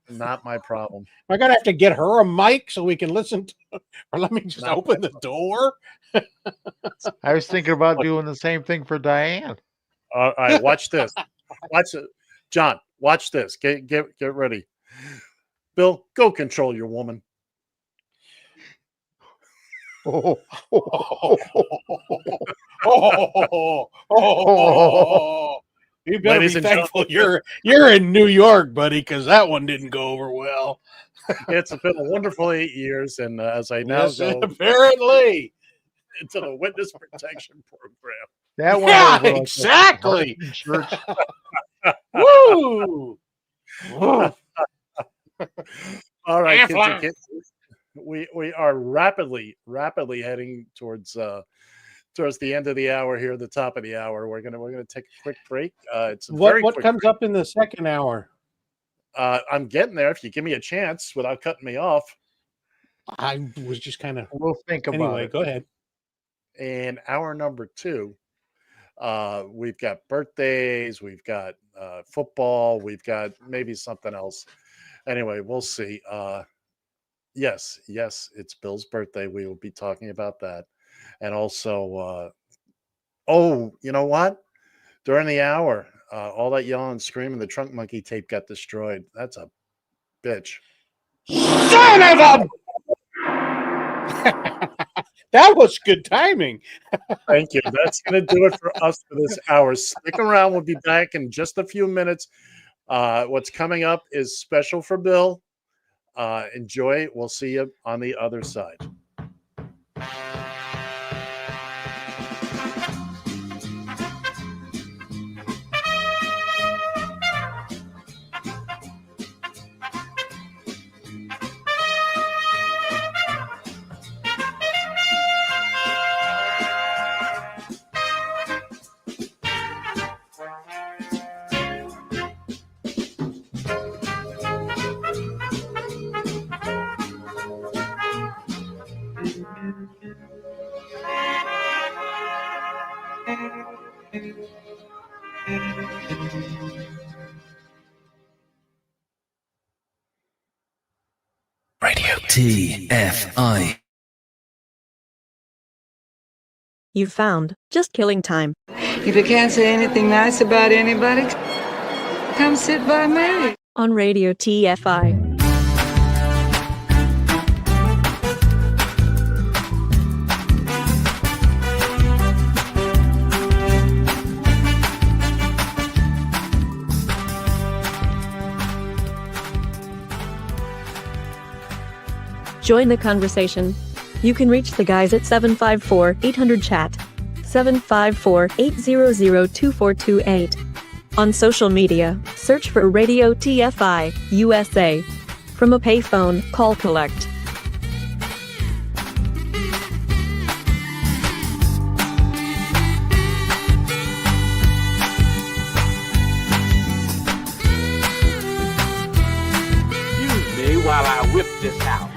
Not my problem. Am I going to have to get her a mic so we can listen to her? Or let me just open the door? I was thinking about doing the same thing for Diane. All right, watch this. Watch it. John, watch this. Get ready. Bill, go control your woman. You better Ladies be and thankful you're in New York, buddy, because that one didn't go over well. It's been a wonderful 8 years, and as I now Yes, go apparently into the witness protection program. That one yeah, over like a exactly. church. Woo! All right, kids Fly. and kittens, we are rapidly heading towards the end of the hour here, the top of the hour. We're gonna take a quick break. It's a very What quick comes break. up in the second hour? I'm getting there. If you give me a chance without cutting me off. I was just kind of. We'll think about Anyway, it. go ahead. In hour number 2, we've got birthdays, we've got football, we've got maybe something else. Anyway, we'll see. Yes, it's Bill's birthday. We will be talking about that. And also, you know what? During the hour, all that yelling and screaming, the Trunk Monkey tape got destroyed. That's a bitch. Son of a! That was good timing. Thank you. That's going to do it for us for this hour. Stick around. We'll be back in just a few minutes. What's coming up is special for Bill. Enjoy. We'll see you on the other side. Radio TFI. You've found Just Killing Time. If you can't say anything nice about anybody, come sit by me. On Radio TFI. Join the conversation. You can reach the guys at 754-800-CHAT. 754-800-2428. On social media, search Search for Radio TFI USA. From a payphone, call collect. Excuse me while I whip this out.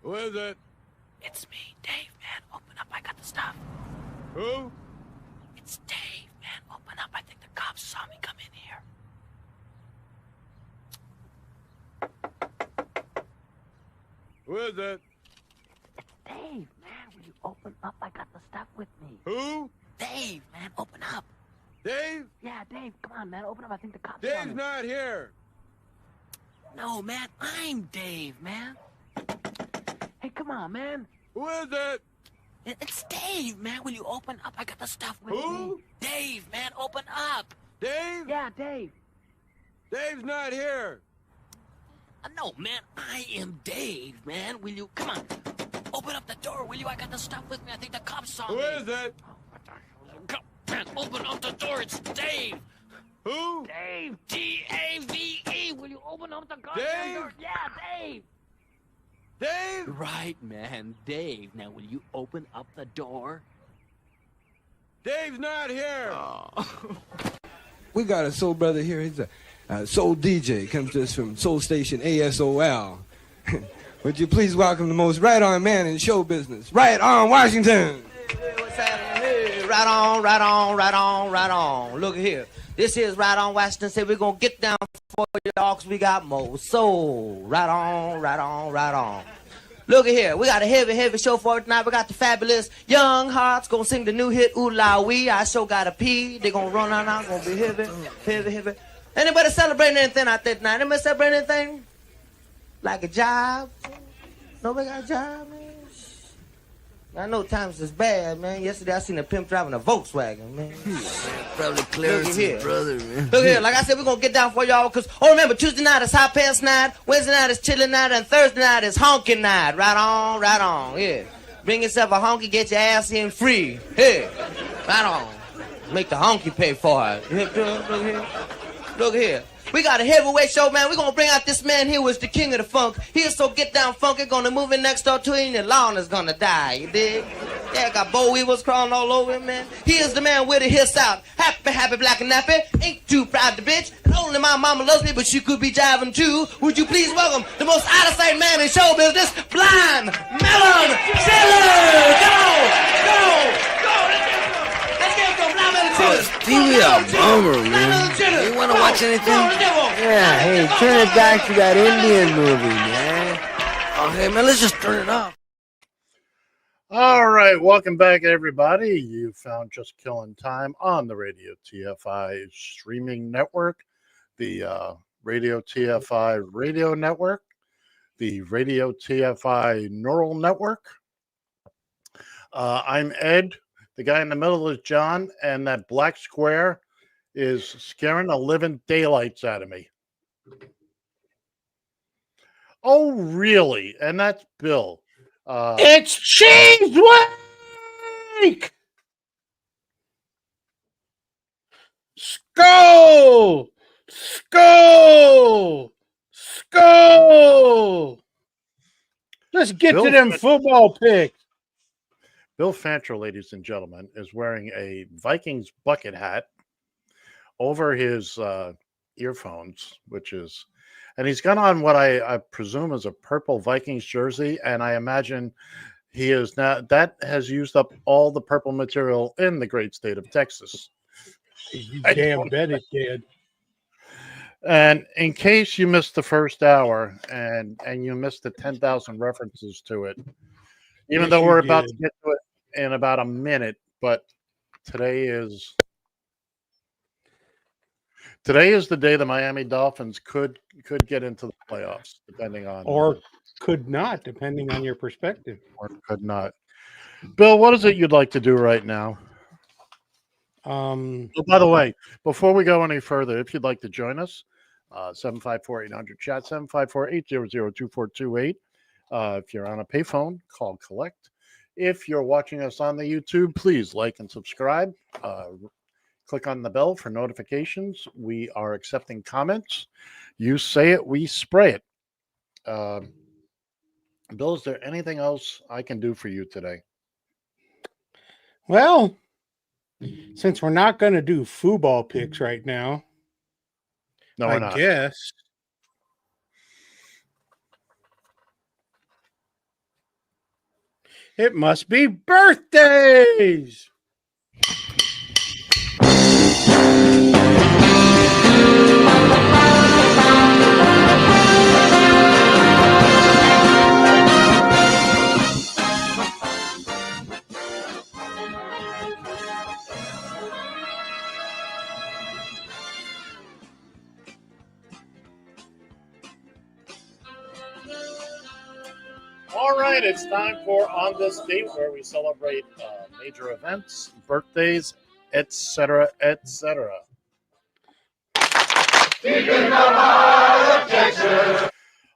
Who is it? It's me, Dave, man. Open up, I got the stuff. Who? It's Dave, man. Open up, I think the cops saw me come in here. Who is it? Dave, man, will you open up? I got the stuff with me. Who? Dave, man, open up. Dave? Yeah, Dave, come on, man, open up. I think the cops saw me. Dave's not here. No, man, I'm Dave, man. Hey, come on, man. Who is it? It's Dave, man. Will you open up? I got the stuff with Who? me. Dave, man, open up. Dave? Yeah, Dave. Dave's not here. No, man, I am Dave, man. Will you, come on, open up the door, will you? I got the stuff with me. I think the cops saw Who me. is it? Come, man, open up the door. It's Dave. Who? Dave, D-A-V-E. Will you open up the goddamn Dave? door? Yeah, Dave. Dave? Right, man, Dave. Now, will you open up the door? Dave's not here. We got a soul brother here. He's a soul DJ. Comes to us from Soul Station ASOL. Would you please welcome the most right-on man in show business, Right On Washington. What's happening here? Right on, right on, right on, right on. Look here. This is Right On Washington. Say we're going to get down for y'all because we got more soul. Right on, right on, right on. Look at here. We got a heavy, heavy show for it tonight. We got the fabulous Young Hearts going to sing the new hit, Ooh La Wee. I sure got a pee. They going to run on out. Going to be heavy, heavy, heavy. Anybody celebrating anything out there tonight? Anybody celebrating anything? Like a job? Nobody got a job, man? I know times is bad, man. Yesterday I seen a pimp driving a Volkswagen, man. Probably Clarence's brother, man. Look here, like I said, we're going to get down for y'all, because, remember, Tuesday night is hot pants night, Wednesday night is chilling night, and Thursday night is honking night. Right on, yeah. Bring yourself a honky, get your ass in free. Hey, right on. Make the honky pay for it. Look here. Look here. We got a heavyweight show, man. We're going to bring out this man here who is the king of the funk. He is so get down funky, going to move in next door to him, and your lawn is going to die, you dig? Yeah, got boll weevils crawling all over him, man. He is the man with the hits out. Happy, happy, black and nappy. Ain't too proud to bitch. And only my mama loves me, but she could be jiving too. Would you please welcome the most out-of-sight man in show business, Blind Melon Sailor! Go! Let's get some Blind Melon Sailor! Stevie, a bummer, man. You want to watch anything? Yeah, hey, turn it back to that Indian movie, man. Oh, hey, man, let's just turn it off. All right, welcome back, everybody. You found Just Killing Time on the Radio TFI streaming network, the Radio TFI radio network, the Radio TFI neural network. I'm Ed. The guy in the middle is John, and that black square is scaring the living daylights out of me. Oh, really? And that's Bill. It's Cheese Week! Skull! Let's get to them football picks. Bill Fancher, ladies and gentlemen, is wearing a Vikings bucket hat over his earphones, and he's got on what I presume is a purple Vikings jersey, and I imagine he is now, that has used up all the purple material in the great state of Texas. You damn bet it did. And in case you missed the first hour and you missed the 10,000 references to it, even though we're about to get to it in about a minute, but today is the day the Miami Dolphins could get into the playoffs, depending on, or could not, depending on your perspective, or could not. Bill, what is it you'd like to do right now? Oh, by the way, before we go any further, if you'd like to join us, 754-800-CHAT, 754-800-2428. If you're on a payphone, call collect. If you're watching us on the YouTube, please like and subscribe. Click on the bell for notifications. We are accepting comments. You say it, we spray it. Bill, is there anything else I can do for you today? Well, since we're not going to do football picks right now, no, we're not. Guess it must be birthdays. All right, it's time for On This Date, where we celebrate major events, birthdays, etc., etc.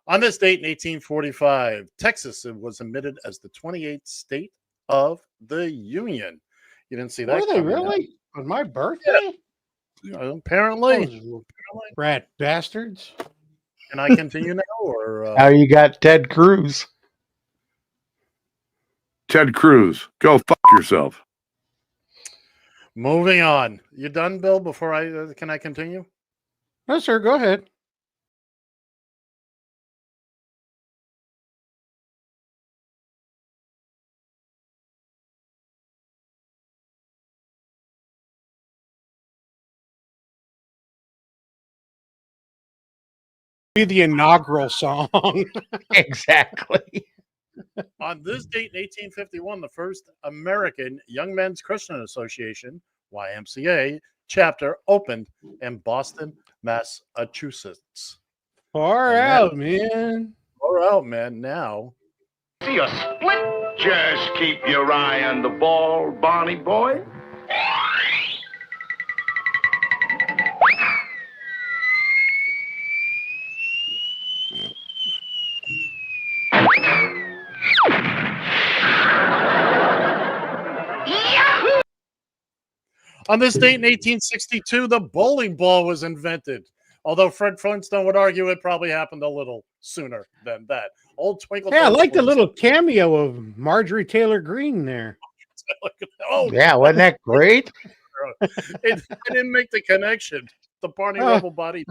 On this date in 1845, Texas was admitted as the 28th state of the Union. You didn't see that? Were they really? On my birthday? Yeah, apparently. Rat bastards. Can I continue now? Or now you got Ted Cruz. Ted Cruz, go fuck yourself. Moving on. You done, Bill? Before can I continue? No, sir. Go ahead. Be the inaugural song. Exactly. On this date in 1851, the first American Young Men's Christian Association, YMCA, chapter opened in Boston, Massachusetts. Far out, man. Far out, man. Now. See a split? Just keep your eye on the ball, Barney boy. On this date in 1862, the bowling ball was invented. Although Fred Flintstone would argue it probably happened a little sooner than that. Old Twinkle. Yeah, I like the little cameo of Marjorie Taylor Greene there. Oh, yeah, wasn't that great? I didn't make the connection. The Barney Rubble body.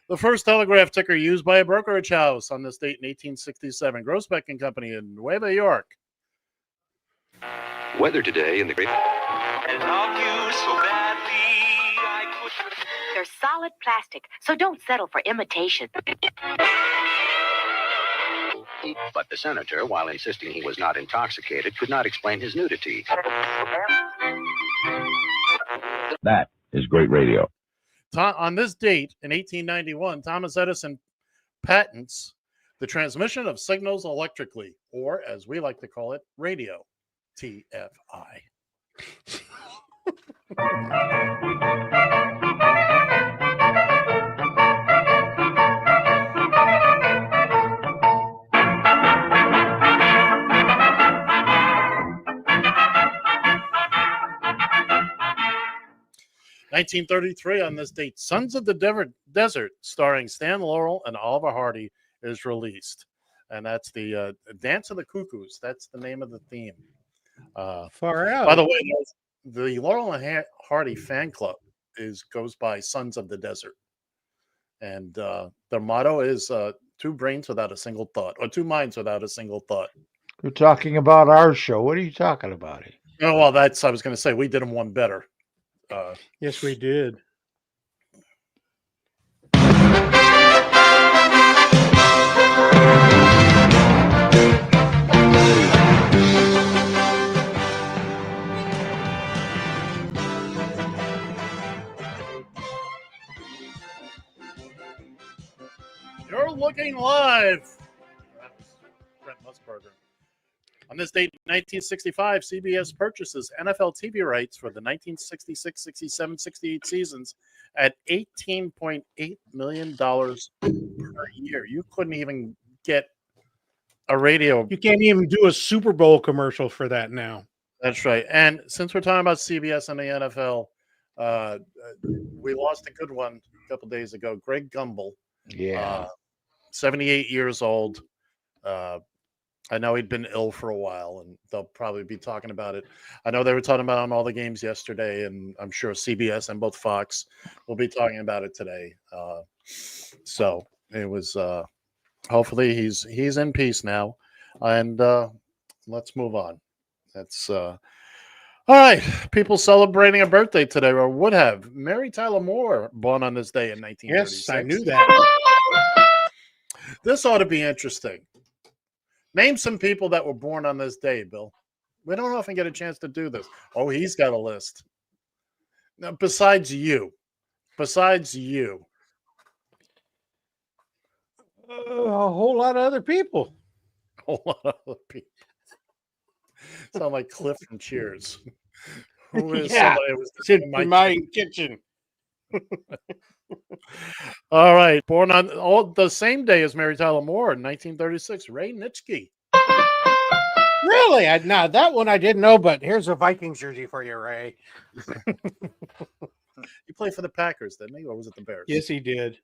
The first telegraph ticker used by a brokerage house on this date in 1867. Grossbeck and Company in Nueva York. Weather today in the great. They're solid plastic, so don't settle for imitation. But the senator, while insisting he was not intoxicated, could not explain his nudity. That is great radio. On this date in 1891, Thomas Edison patents the transmission of signals electrically, or as we like to call it, radio. TFI. (1933) on this date, Sons of the Desert, starring Stan Laurel and Oliver Hardy, is released. And that's the Dance of the Cuckoos. That's the name of the theme. Far out. By the way, the Laurel and Hardy fan club goes by Sons of the Desert. And their motto is two brains without a single thought, or two minds without a single thought. You're talking about our show. What are you talking about? Oh, well, I was going to say, we did them one better. Yes, we did. You're looking live. Brent Musburger. On this date, 1965, CBS purchases NFL TV rights for the 1966, 67, 68 seasons at $18.8 million per year. You couldn't even get a radio. You can't even do a Super Bowl commercial for that now. That's right. And since we're talking about CBS and the NFL, we lost a good one a couple days ago. Greg Gumbel, 78 years old. I know he'd been ill for a while, and they'll probably be talking about it. I know they were talking about it on all the games yesterday, and I'm sure CBS and both Fox will be talking about it today. So it was. Hopefully, he's in peace now, and let's move on. That's all right. People celebrating a birthday today, or would have. Mary Tyler Moore, born on this day in 1936. Yes, I knew that. This ought to be interesting. Name some people that were born on this day, Bill. We don't often get a chance to do this. Oh, he's got a list. Now, besides you. A whole lot of other people. A whole lot of other people. Sound like Cliff from Cheers. Who is somebody who was in my kitchen? All right. Born on the same day as Mary Tyler Moore in 1936, Ray Nitschke. Really? Now that one I didn't know, but here's a Vikings jersey for you, Ray. He played for the Packers, didn't he? Or was it the Bears? Yes, he did.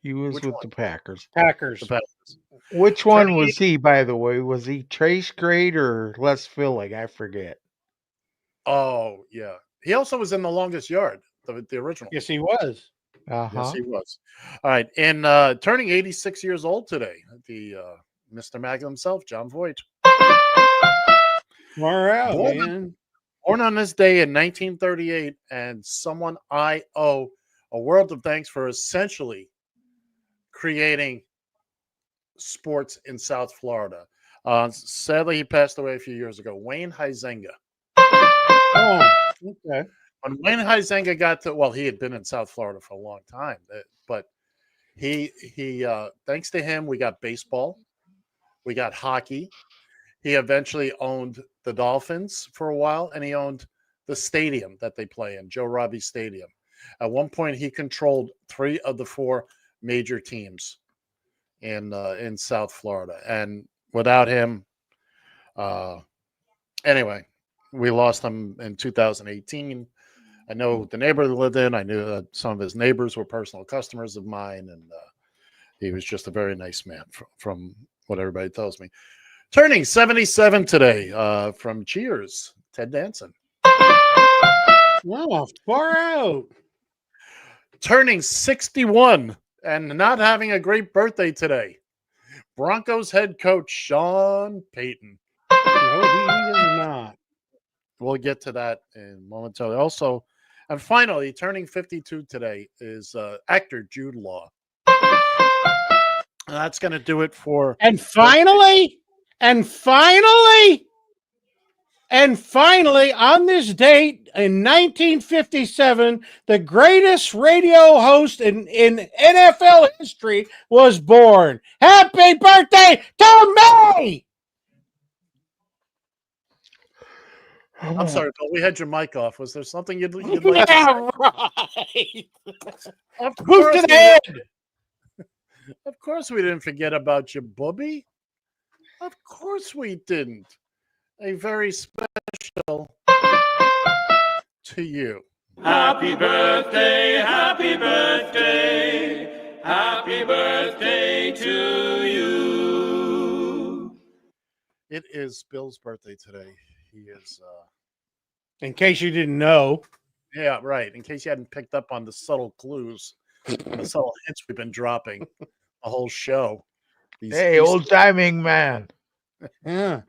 He was with the Packers. Packers. The Packers. Which one was he, by the way? Was he Trace Grade or Les Filling? I forget. Oh, yeah. He also was in The Longest Yard, the original. Yes, he was. Yes, he was. All right. And turning 86 years old today, the Mr. Mag himself, John Voight. Far out, man. Born on this day in 1938, and someone I owe a world of thanks for essentially creating sports in South Florida. Sadly, he passed away a few years ago. Wayne Huizenga. Oh, okay. When Wayne Huizenga got to, well, he had been in South Florida for a long time, but he thanks to him, we got baseball, we got hockey. He eventually owned the Dolphins for a while, and he owned the stadium that they play in, Joe Robbie Stadium. At one point, he controlled 3 of the 4 major teams in South Florida, and without him, anyway, we lost him in 2018. I know the neighborhood he lived in. I knew that some of his neighbors were personal customers of mine, and he was just a very nice man from what everybody tells me. Turning 77 today from Cheers, Ted Danson. Wow, far out. Turning 61 and not having a great birthday today, Broncos head coach Sean Payton. No, he is not. We'll get to that in momentarily. Also, and finally, turning 52 today is actor Jude Law. And that's going to do it for. And finally, on this date in 1957, the greatest radio host in NFL history was born. Happy birthday to me! I'm sorry, Bill. We had your mic off. Was there something you'd like to say? Yeah, right. Of Move course to the we- head. Of course we didn't forget about you, Bubby. Of course we didn't. A very special to you. Happy birthday, happy birthday, happy birthday to you. It is Bill's birthday today. He is In case you didn't know. yeah, right. In case you hadn't picked up on the subtle clues, the subtle hints we've been dropping the whole show. Hey, old timing man. Yeah.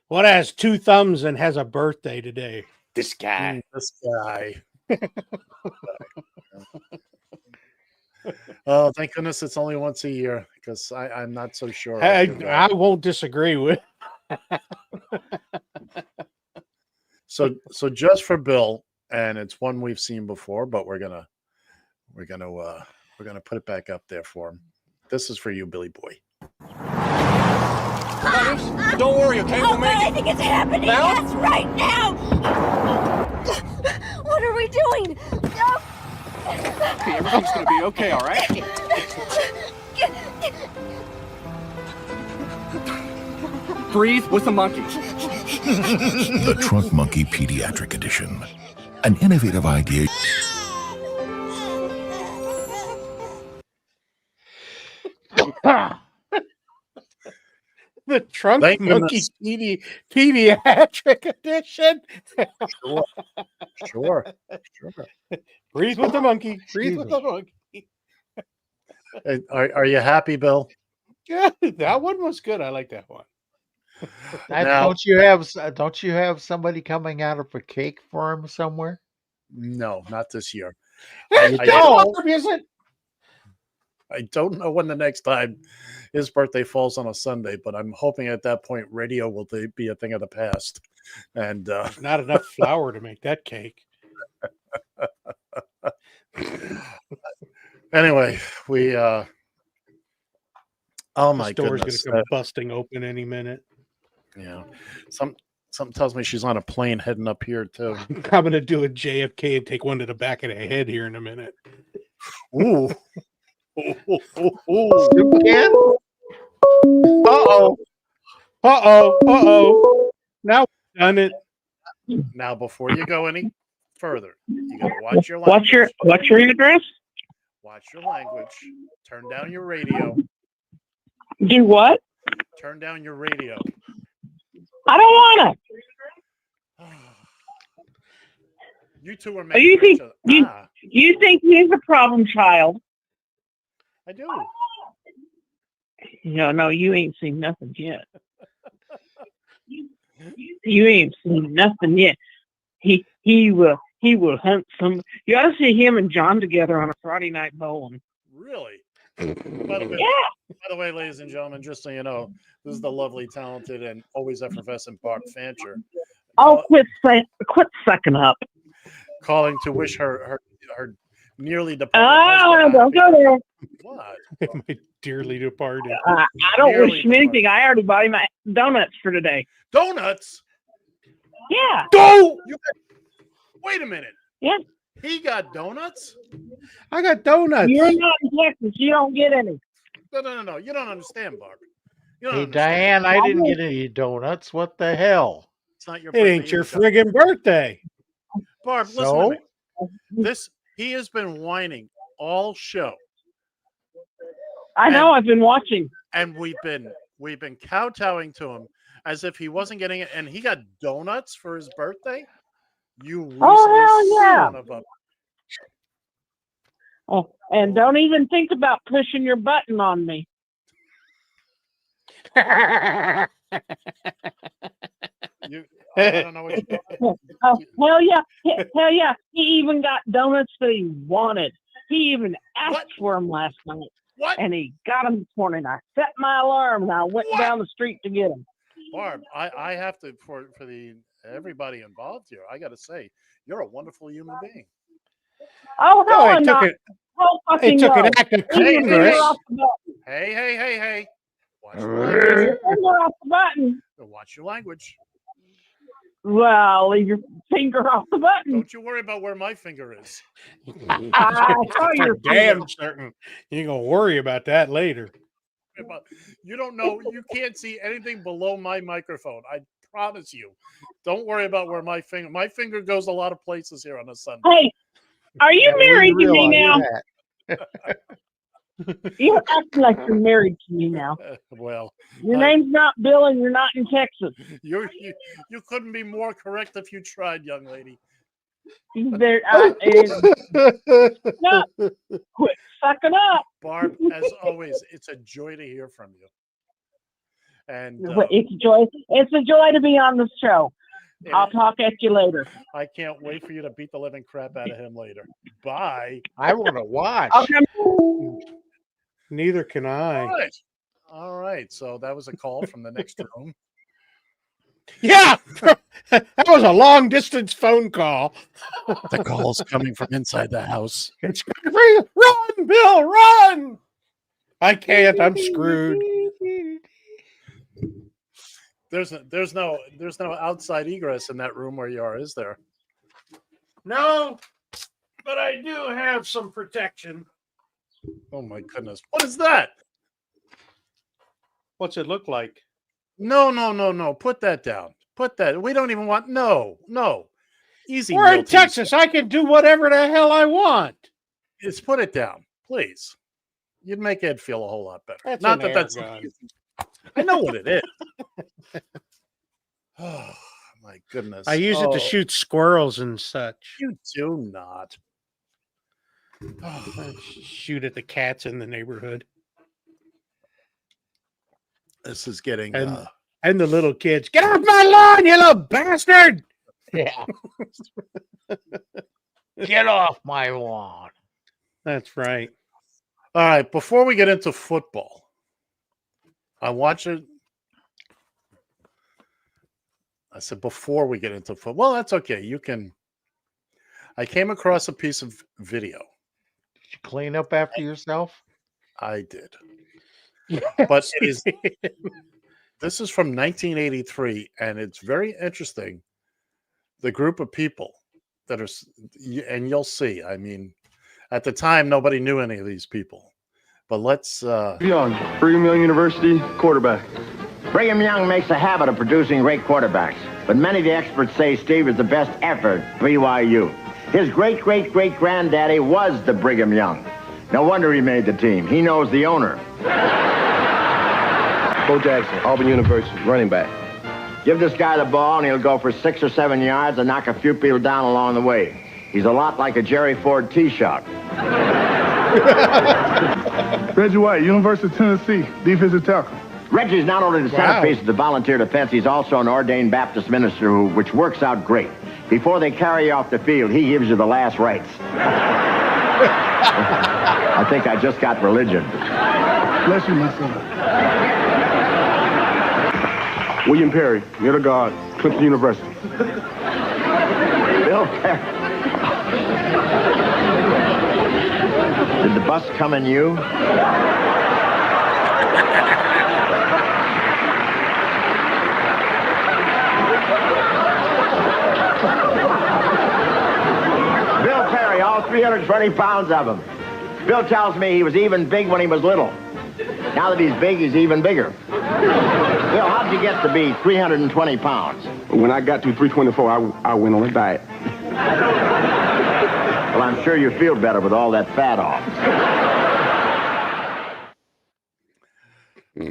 What has 2 thumbs and has a birthday today? This guy. This guy. Oh, thank goodness it's only once a year, because I'm not so sure. I won't disagree with. So just for Bill, and it's one we've seen before, but we're gonna put it back up there for him. This is for you, Billy Boy. Don't worry, okay? We'll make I think it's happening. Now? Yes, right now. What are we doing? Okay, everything's gonna be okay, all right? Breathe with the monkey. The Trunk Monkey Pediatric Edition. An innovative idea. The Trunk Thank Monkey goodness. Pediatric Edition. Sure. Breathe with the monkey. Breathe with the monkey. Are you happy, Bill? Yeah, that one was good. I like that one. Now- Don't you have somebody coming out of a cake for him somewhere? No, not this year. Hey, Barb, is it? I don't know when the next time his birthday falls on a Sunday, but I'm hoping at that point radio will be a thing of the past. And Not enough flour to make that cake. anyway, we oh my The door's goodness. gonna come busting open any minute. Yeah. Something tells me she's on a plane heading up here too. I'm gonna do a JFK and take one to the back of the head here in a minute. Ooh. You can? Uh-oh. Now we've done it. Now, before you go any further, you gotta watch your language. What's your address? Watch your language. Turn down your radio. Do what? Turn down your radio. I don't want to. You two are You making think each other. you think he's a problem child? I do. No, you ain't seen nothing yet. You ain't seen nothing yet. He will hunt some. You ought to see him and John together on a Friday night bowling. Really? By the way, ladies and gentlemen, just so you know, this is the lovely, talented, and always effervescent Barb Fancher. Oh, quit sucking up. Calling to wish her nearly departed Oh, husband. don't go there. What? My dearly departed. I don't Nearly wish him anything. I already bought him donuts for today. Donuts? Yeah. Go! Wait a minute. Yeah. He got donuts? I got donuts. You're not in Texas. You don't get any. No. You don't understand, Barb. You don't Hey, understand. Diane, I didn't get any donuts. What the hell? It's not your It birthday. ain't your either. friggin' birthday. Barb, listen So? to me. He has been whining all show. I know. I've been watching. And we've been kowtowing to him as if he wasn't getting it, and he got donuts for his birthday. You Oh, hell yeah. son of a. Oh, and don't even think about pushing your button on me. I don't know what you're doing. Oh, hell yeah. He even got donuts that he wanted. He even asked for them last night. What? And he got them this morning. I set my alarm and I went down the street to get them. Barb, I have to for the everybody involved here. I got to say, you're a wonderful human being. Oh, hell, I'm it not. It took an act of Congress. Hey. Watch your Your finger off the button. Watch your language. Well, leave your finger off the button. Don't you worry about where my finger is. I saw your Damn finger. certain. You ain't gonna worry about that later. You don't know. You can't see anything below my microphone. I promise you. Don't worry about where my finger goes a lot of places here on a Sunday. Hey, are you married to me now? You act like you're married to me now. Well, Your name's not Bill and you're not in Texas. You couldn't be more correct if you tried, young lady. There, no, quit sucking up. Barb, as always, it's a joy to hear from you. And It's a joy. It's a joy to be on the show. I'll talk at you later. I can't wait for you to beat the living crap out of him later. Bye. I want to watch. Neither can I. All right. So that was a call from the next room. Yeah, that was a long distance phone call. The call's coming from inside the house. It's run, Bill, run! I can't. I'm screwed. There's no outside egress in that room where you are, is there? No, but I do have some protection. Oh my goodness. What is that? What's it look like? No. Put that down. Put that. We don't even want no. Easy. We're in Milton. Texas. I can do whatever the hell I want. Just put it down, please. You'd make Ed feel a whole lot better. That's Not an that that's air gun. I know what it is. Oh my goodness. I use it to shoot squirrels and such. You do not. I shoot at the cats in the neighborhood. This is getting and the little kids. Get off my lawn, you little bastard! Yeah. Get off my lawn. That's right. All right, before we get into football, I watch it. I said before we get into football. Well, that's okay. You can. I came across a piece of video. Did you clean up after yourself? I did. But it is. This is from 1983, and it's very interesting. The group of people that are, and you'll see. I mean, at the time, nobody knew any of these people. But let's. Young, Brigham Young University quarterback. Brigham Young makes a habit of producing great quarterbacks, but many of the experts say Steve is the best ever at BYU. His great-great-great-granddaddy was the Brigham Young. No wonder he made the team. He knows the owner. Bo Jackson, Auburn University, running back. Give this guy the ball and he'll go for 6 or 7 yards and knock a few people down along the way. He's a lot like a Jerry Ford tee-shot. Reggie White, University of Tennessee, defensive tackle. Reggie's not only the centerpiece of the volunteer defense, he's also an ordained Baptist minister which works out great. Before they carry you off the field, he gives you the last rites. I think I just got religion. Bless you, my son. William Perry, middle guard, Clemson University. Bill Perry. Did the bus come in you? Bill Perry, all 320 pounds of him. Bill tells me he was even big when he was little. Now that he's big, he's even bigger. Bill, how'd you get to be 320 pounds? When I got to 324, I went on a diet. Well, I'm sure you feel better with all that fat off.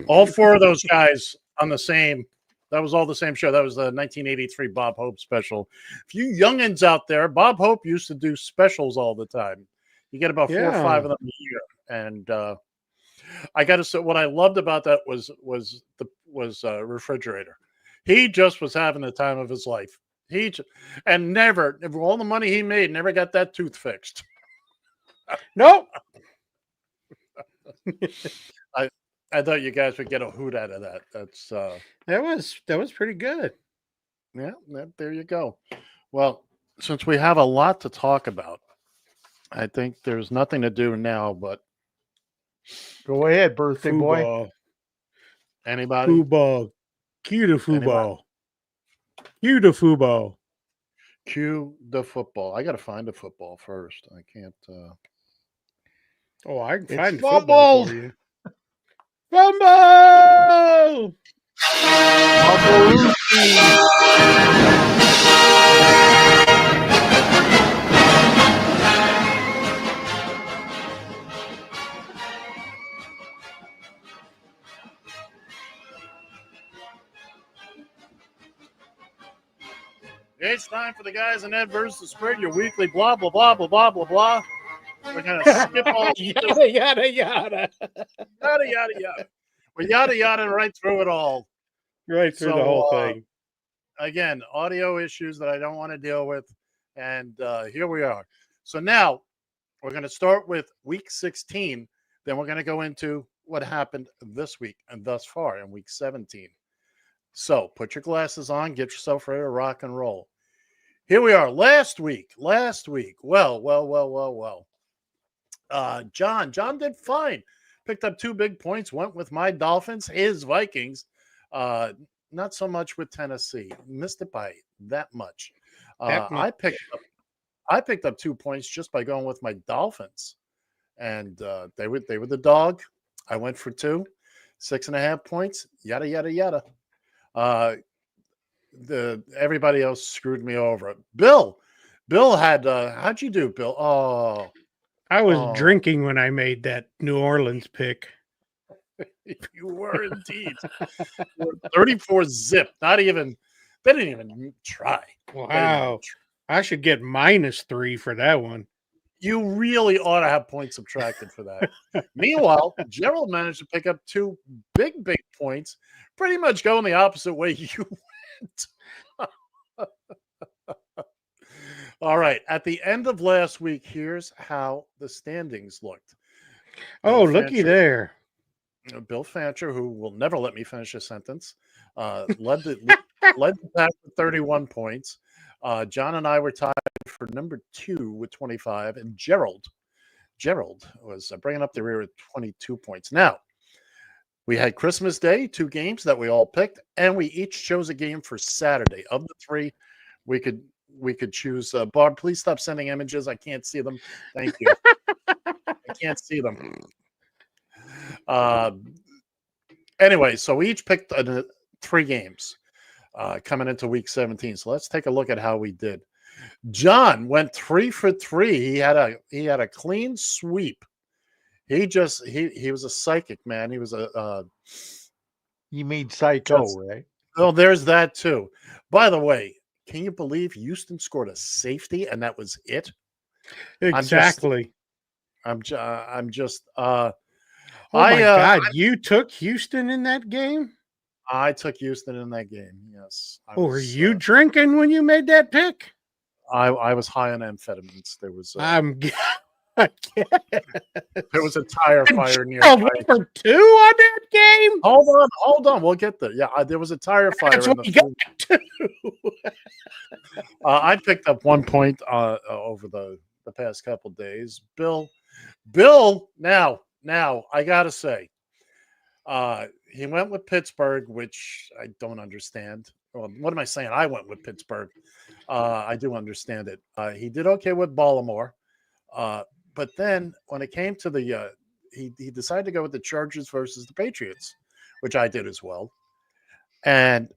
All four of those guys on the same. That was all the same show. That was the 1983 Bob Hope special. If you youngins out there, Bob Hope used to do specials all the time. You get about 4 or 5 of them a year, and I got to say, what I loved about that was Refrigerator. He just was having the time of his life. Never, all the money he made, never got that tooth fixed. Nope. I thought you guys would get a hoot out of that. That was pretty good. Yeah, there you go. Well, since we have a lot to talk about, I think there's nothing to do now but go ahead, birthday boy. Football. Anybody? Football. Cue the football. Cue the football. Cue the football. I got to find the football first. I can't. Oh, I can find It's football for you. Fumble! It's time for the guys in Ed versus the Spread, your weekly blah, blah, blah, blah, blah, blah, blah. We're going to skip all yada, yada, yada. Yada, yada, yada. We're yada, yada right through it all. Right through the whole thing. Again, audio issues that I don't want to deal with. And here we are. So now we're going to start with week 16. Then we're going to go into what happened this week and thus far in week 17. So put your glasses on, get yourself ready to rock and roll. Here we are. Last week. Well. John did fine. Picked up 2 big points, went with my Dolphins, his Vikings. not so much with Tennessee. Missed it by that much. That much. I picked up 2 points just by going with my Dolphins, and they were the dog. I went for 2, 6.5 points. Yada yada yada. Everybody else screwed me over. Bill had how'd you do, Bill? I was drinking when I made that New Orleans pick. You were indeed. 34 zip. They didn't even try. Wow. I should get -3 for that one. You really ought to have points subtracted for that. Meanwhile, Gerald managed to pick up 2 big points, pretty much going the opposite way you went. All right. At the end of last week, here's how the standings looked. Oh, looky there. Bill Fancher, who will never let me finish a sentence, led the pack with 31 points. John and I were tied for number 2 with 25, and Gerald was bringing up the rear with 22 points. Now, we had Christmas Day, 2 games that we all picked, and we each chose a game for Saturday. Of the 3, we could choose. Barb, please stop sending images. I can't see them. Thank you. I can't see them. Anyway, so we each picked 3 games coming into week 17. So let's take a look at how we did. John went 3 for 3. He had a clean sweep. He was a psychic, man. He was You mean psycho, right? Oh, there's that too. By the way, can you believe Houston scored a safety and that was it? Exactly. I'm just oh my God, you took Houston in that game? I took Houston in that game, yes. Were you drinking when you made that pick? I was high on amphetamines. There was there was a tire fire near. For 2 on that game? Hold on. We'll get there. Yeah, there was a tire fire. That's what you got too. I picked up 1 point over the past couple days. Bill, now I gotta say, he went with Pittsburgh, which I don't understand. Well, what am I saying? I went with Pittsburgh. I do understand it. He did okay with Baltimore, but then when it came to the, he decided to go with the Chargers versus the Patriots, which I did as well. And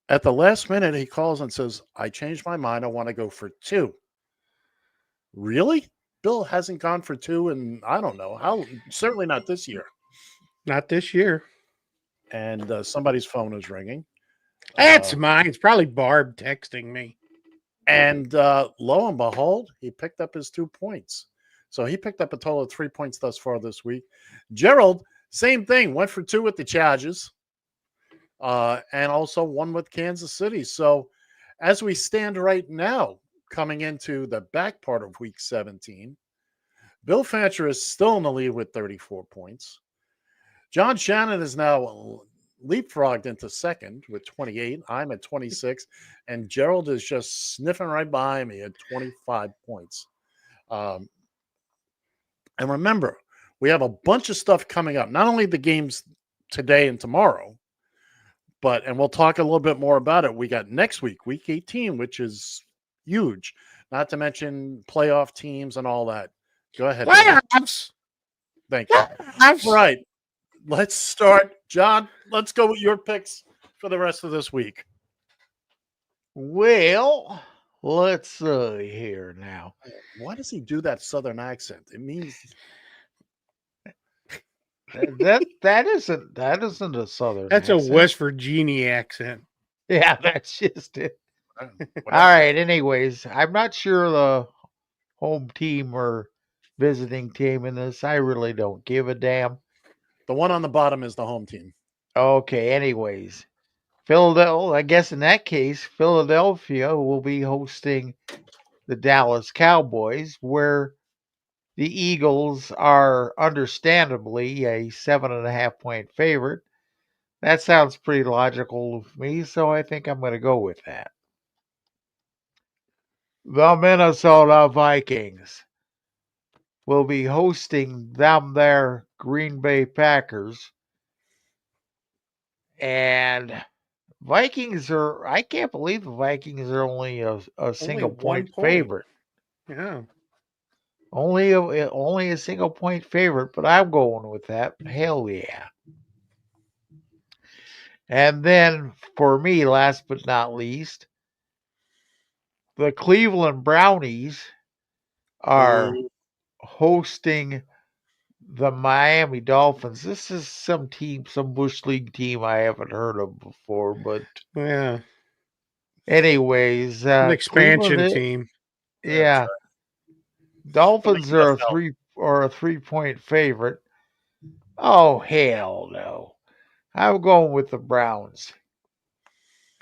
at the last minute, he calls and says, "I changed my mind. I want to go for 2." Really? Bill hasn't gone for 2, and I don't know how. Certainly not this year. Not this year. And somebody's phone is ringing. That's mine. It's probably Barb texting me. And lo and behold, he picked up his 2 points. So he picked up a total of 3 points thus far this week. Gerald, same thing, went for 2 with the Chargers, and also 1 with Kansas City. So as we stand right now, coming into the back part of week 17, Bill Fancher is still in the lead with 34 points. John Shannon is now leapfrogged into second with 28. I'm at 26. And Gerald is just sniffing right by me at 25 points. And remember, we have a bunch of stuff coming up. Not only the games today and tomorrow, and we'll talk a little bit more about it. We got next week, week 18, which is huge. Not to mention playoff teams and all that. Go ahead. Playoffs. Thank you. All right. Let's start. John, let's go with your picks for the rest of this week. Well, let's see here now. Why does he do that Southern accent? It means that isn't a Southern. That's accent. a West Virginia accent. Yeah, that's just it. All right. Anyways, I'm not sure the home team or visiting team in this. I really don't give a damn. The one on the bottom is the home team. Okay. Anyways, Philadelphia. I guess in that case, Philadelphia will be hosting the Dallas Cowboys, where the Eagles are understandably a 7.5 point favorite. That sounds pretty logical to me, so I think I'm going to go with that. The Minnesota Vikings will be hosting their Green Bay Packers. And Vikings are. I can't believe the Vikings are only a single Only 1 point point. favorite. Yeah. Only a single point favorite, but I'm going with that. Hell yeah. And then for me, last but not least, the Cleveland Brownies are hosting the Miami Dolphins. This is some Bush League team I haven't heard of before, but Yeah. anyways, An expansion Cleveland, team. yeah. Dolphins are a 3-point favorite. Oh hell no. I'm going with the Browns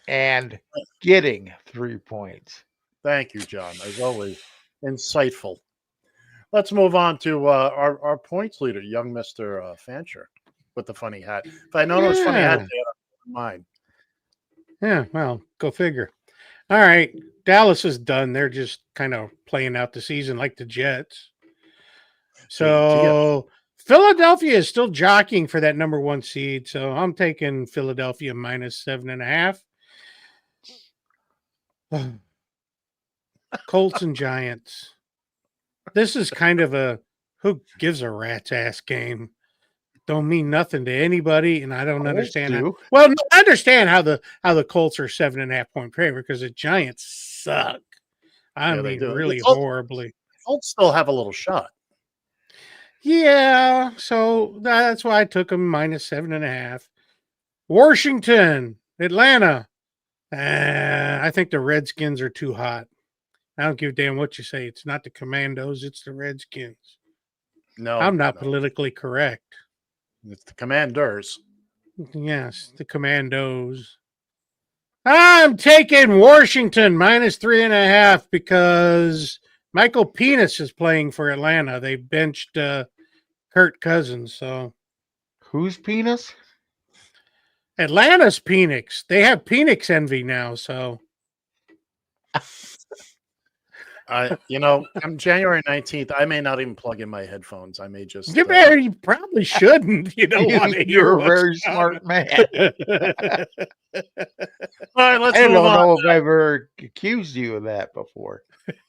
and getting 3 points. Thank you, John. As always, insightful. Let's move on to our points leader, young Mr. Fancher, with the funny hat. If I know those funny hat, Yeah. mine. Yeah, well, go figure. All right. Dallas is done. They're just kind of playing out the season like the Jets. So Philadelphia is still jockeying for that number 1 seed. So I'm taking Philadelphia minus 7.5. Colts and Giants. This is kind of a who gives a rat's ass game. Don't mean nothing to anybody, and I don't understand. Well, no, I understand how the Colts are 7.5 point favorite because the Giants suck. I Yeah, they mean, do. really The Colts- horribly. Colts still have a little shot. Yeah, so that's why I took them minus 7.5. Washington, Atlanta. I think the Redskins are too hot. I don't give a damn what you say. It's not the Commandos, it's the Redskins. No, I'm not politically correct. It's the Commanders. Yes, the Commandos. I'm taking Washington minus 3.5 because Michael Penis is playing for Atlanta. They benched Kirk Cousins. So who's Penis? Atlanta's Penix. They have Penix envy now. So On January 19th, I may not even plug in my headphones. I may just. You probably shouldn't. You don't want to hear. You're a very smart man. All right, let's I move don't on. know if I've ever accused you of that before.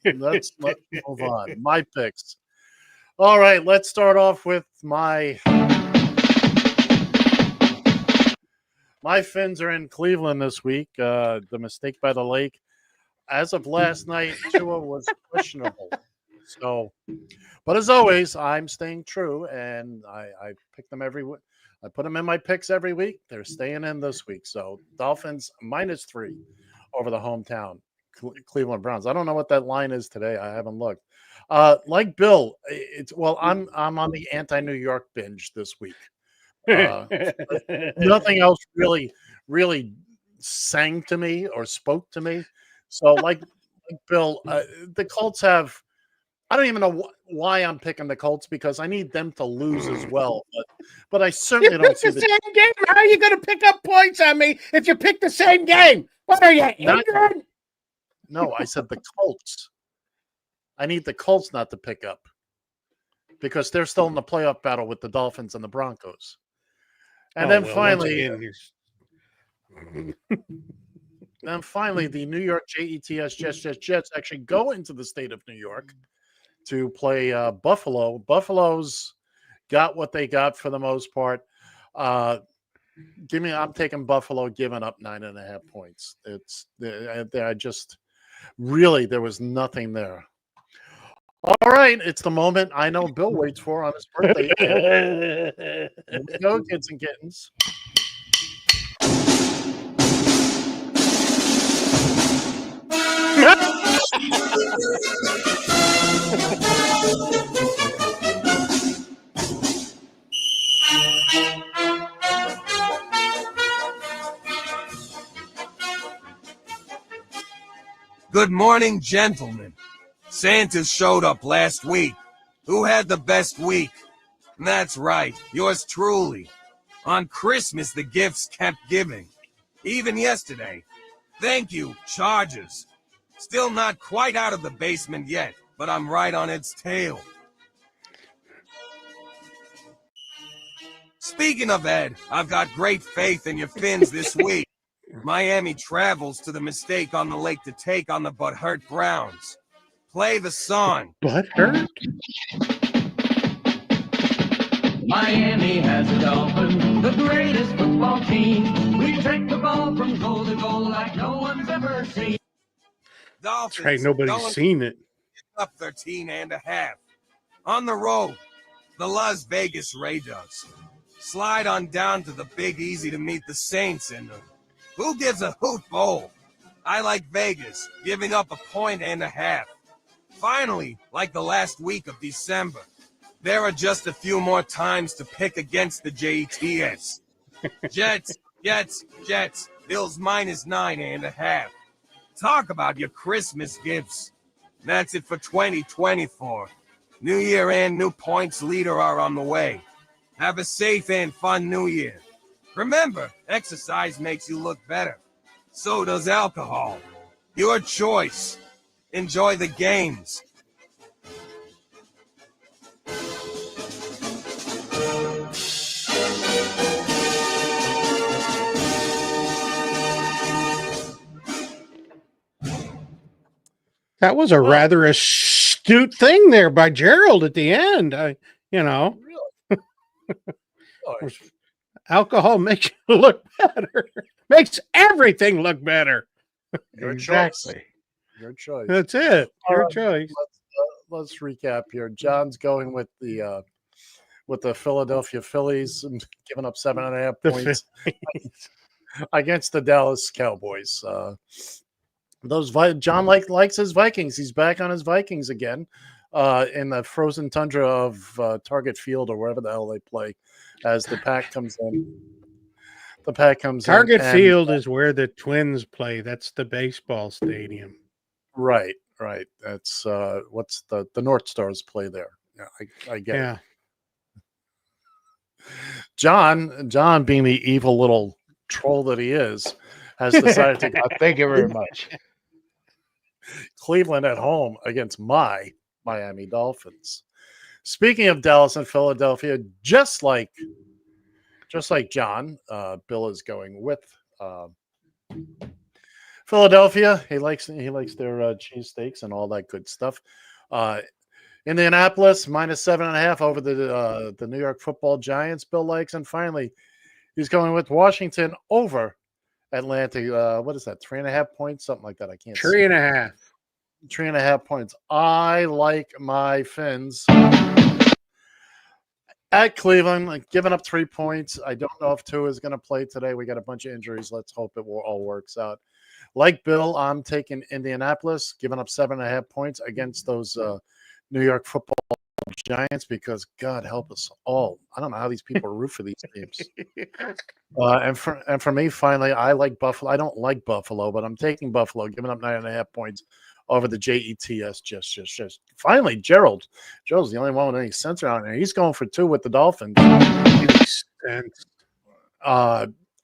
Let's move on. My picks. All right, let's start off with my Fins are in Cleveland this week. The mistake by the lake. As of last night, Tua was questionable. So, but as always, I'm staying true, and I pick them I put them in my picks every week. They're staying in this week. So Dolphins minus 3 over the hometown Cleveland Browns. I don't know what that line is today. I haven't looked. Like Bill, I'm on the anti-New York binge this week. Nothing else really sang to me or spoke to me. So like Bill, the Colts have. I don't even know why I'm picking the Colts because I need them to lose as well. But I certainly don't see the same game. How are you going to pick up points on me if you pick the same game? What are you, injured? No, I said the Colts. I need the Colts not to pick up because they're still in the playoff battle with the Dolphins and the Broncos. And finally, the New York Jets actually go into the state of New York to play Buffalo. Buffalo's got what they got for the most part. I'm taking Buffalo, giving up 9.5 points. I just really there was nothing there. All right, it's the moment I know Bill waits for on his birthday. Here we go, kids and kittens. Good morning, gentlemen. Santa showed up last week. Who had the best week? That's right, yours truly. On Christmas, the gifts kept giving. Even yesterday. Thank you, Chargers. Still not quite out of the basement yet, but I'm right on its tail. Speaking of Ed, I've got great faith in your Fins this week. Miami travels to the mistake on the lake to take on the butthurt Browns. Play the song. Butthurt? Miami has a Dolphin, the greatest football team. We take the ball from goal to goal like no one's ever seen. That's right, nobody's seen it. Up 13.5. On the road, the Las Vegas Raiders. Slide on down to the Big Easy to meet the Saints in the Who Gives a Hoot Bowl. I like Vegas, giving up 1.5 points. Finally, like the last week of December, there are just a few more times to pick against the Jets. Jets. Bills -9.5. Talk about your Christmas gifts. That's it for 2024. New Year and new points leader are on the way. Have a safe and fun New Year. Remember, exercise makes you look better. So does alcohol. Your choice. Enjoy the games. That was a rather astute thing there by Gerald at the end. Alcohol makes you look better. Makes everything look better. Your Exactly. choice. Your choice. That's it. Your All right, choice. Let's recap here. John's going with the Philadelphia Phillies and giving up 7.5 points against the Dallas Cowboys. John likes his Vikings. He's back on his Vikings again in the frozen tundra of Target Field or wherever the hell they play as the pack comes in. Target Field is where the Twins play. That's the baseball stadium. Right. That's what's the North Stars play there. Yeah, I get it. John, being the evil little troll that he is, has decided to go. Thank you very much. Cleveland at home against my Miami Dolphins. Speaking of Dallas and Philadelphia, just like John, Bill is going with Philadelphia. He likes their cheesesteaks and all that good stuff. Indianapolis -7.5 over the New York Football Giants. Bill likes, and finally, he's going with Washington over Atlanta. What is that? 3.5 points, something like that. I can't. 3.5. 3.5 points. I like my Fins at Cleveland, like, giving up 3 points. I don't know if Tua is going to play today. We got a bunch of injuries. Let's hope it all works out. Like Bill, I'm taking Indianapolis, giving up 7.5 points against those New York Football Giants, because God help us all. I don't know how these people root for these teams. And for me, finally, I like Buffalo. I don't like Buffalo, but I'm taking Buffalo, giving up 9.5 points over the Jets. Just. Finally, Gerald's the only one with any sense around here. He's going for 2 with the Dolphins.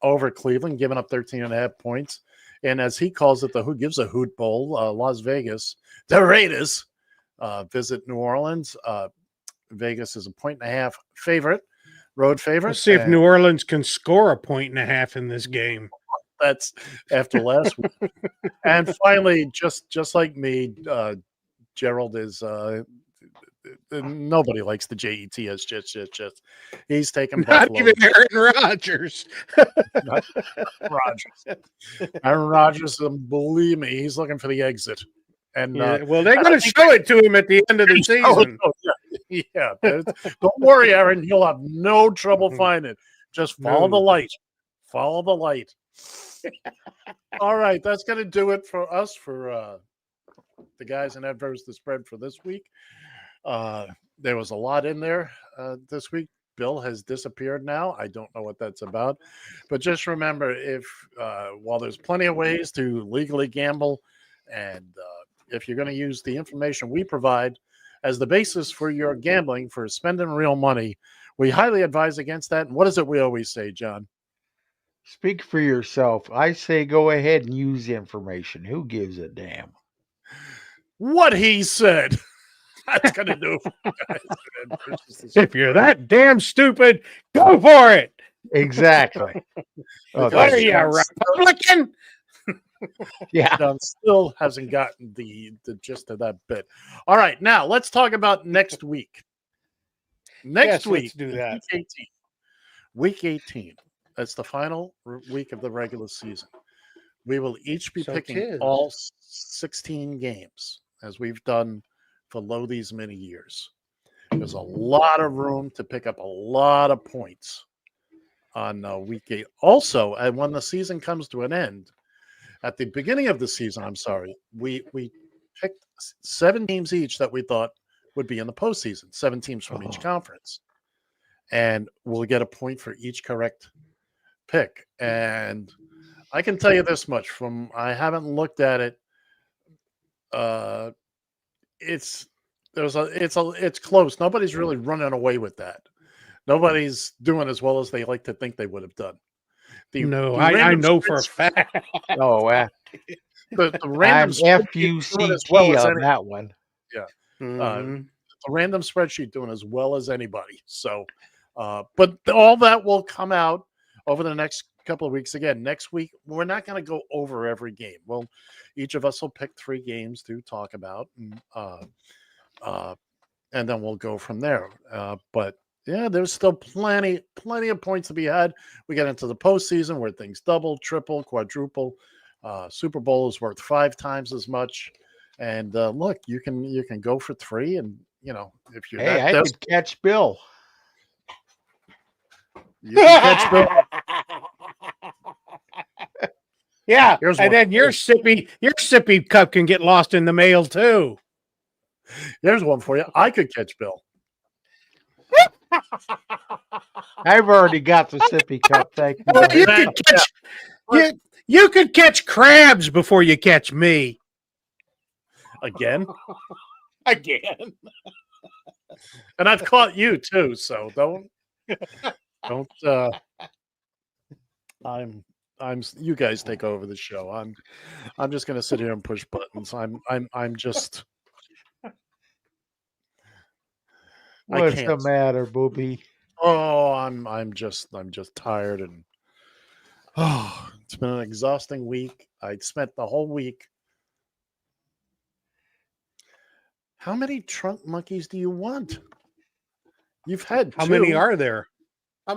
Over Cleveland, giving up 13.5 points. And as he calls it, the Who Gives a Hoot Bowl, Las Vegas, the Raiders visit New Orleans. Vegas is a 1.5 favorite, road favorite. Let's see if New Orleans can score 1.5 in this game. That's after last week. And finally, just like me, Gerald is nobody likes the Jets. Just he's taking Not Buffalo. even Aaron Rodgers. Aaron Rodgers, believe me, he's looking for the exit. And well, they're going to show it to him at the end of the season. Yeah. Don't worry, Aaron. You'll have no trouble finding it. Just follow the light. Follow the light. All right, that's going to do it for us for the guys in Adverse the Spread for this week. There was a lot in there this week. Bill has disappeared now. I don't know what that's about. But just remember, while there's plenty of ways to legally gamble, and if you're going to use the information we provide as the basis for your gambling, for spending real money, we highly advise against that. And what is it we always say, John? Speak for yourself. I say go ahead and use the information. Who gives a damn? What he said. That's going to do it for you guys. If you're that damn stupid, go for it. Exactly. What are you, a Republican? Yeah. John still hasn't gotten the gist of that bit. All right, now let's talk about next week. Next Yes, week, let's do that. Week 18. Week 18. That's the final week of the regular season. We will each be So picking 'tis. all 16 games, as we've done for these many years. There's a lot of room to pick up a lot of points on week 8. Also, and when the season comes to an end, at the beginning of the season, we picked 7 teams each that we thought would be in the postseason, 7 teams from each conference. And we'll get a point for each correct pick. And I can tell you this much, I haven't looked at it. It's close. Nobody's really running away with that. Nobody's doing as well as they like to think they would have done. I know for a fact. Oh, the random I'm spreadsheet doing as FUCT well as on that one. Yeah. Mhm. The random spreadsheet doing as well as anybody. So, but all that will come out over the next couple of weeks. Again, next week, we're not going to go over every game. Well, each of us will pick 3 games to talk about. And then we'll go from there. But yeah, there's still plenty of points to be had. We get into the postseason where things double, triple, quadruple. Super Bowl is worth 5 times as much. And look, you can go for 3, and if you're I could catch Bill. You can catch Bill. Yeah, Here's and one. then your sippy cup can get lost in the mail too. Here's one for you. I could catch Bill. I've already got the sippy cup. Thank you. Well, you could catch crabs before you catch me. Again? Again. And I've caught you too, so don't you guys take over the show. I'm just gonna sit here and push buttons. I'm just What's the matter, booby? Oh, I'm just tired, and it's been an exhausting week. I spent the whole week. How many trunk monkeys do you want? You've had How 2. many are there?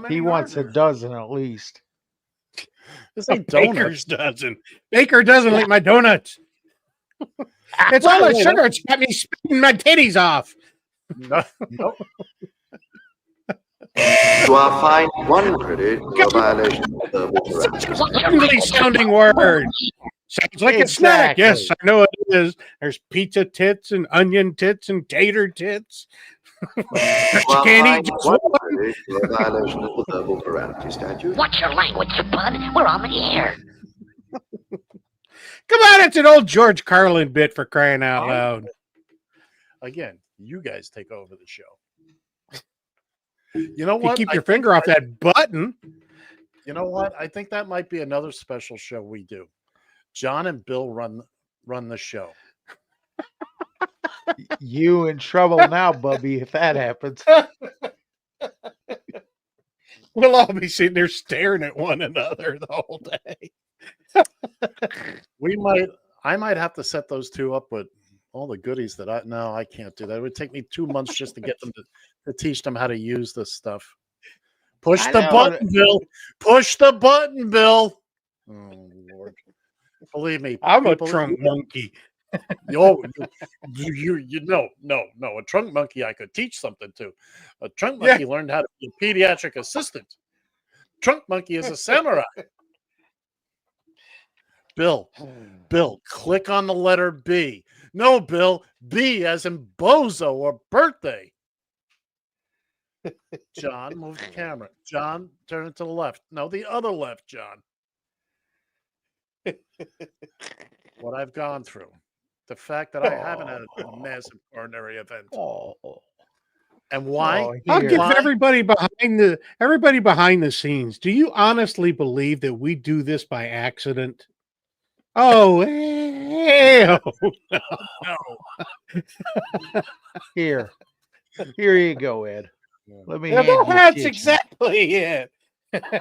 He wants a dozen at least. This ain't Baker's donuts. dozen. Baker doesn't like my donuts. It's all that sugar. It's got me spitting my titties off. No. You are fined 1 credit for violation of the Ugly sounding word. Sounds like a snack. Exactly. Yes, I know it is. There's pizza tits and onion tits and tater tits. You You are can't fined eat just 1 one. credit for violation of the verbal morality statute. Watch your language, bud. We're on the air. Come on, it's an old George Carlin bit, for crying out loud. Again, you guys take over the show. You know If you what? keep your finger off that button. You know what? I think that might be another special show we do. John and Bill run the show. You in trouble now, Bubby, if that happens. We'll all be sitting there staring at one another the whole day. I might have to set those 2 up with all the goodies that I can't do that. It would take me 2 months just to get them to teach them how to use this stuff. Push the button, Bill. Push the button, Bill. Oh Lord. Believe me. I'm a trunk monkey. No. A trunk monkey I could teach something to. A trunk monkey learned how to be a pediatric assistant. Trunk monkey is a samurai. Bill, click on the letter B. No, Bill, B as in bozo or birthday. John, move the camera. John, turn it to the left. No, the other left, John. What I've gone through. The fact that I haven't had a massive coronary event. And why? I'll give everybody behind the scenes. Do you honestly believe that we do this by accident? Oh, hell no. Here you go, Ed. Let me hand you that's shit. exactly it.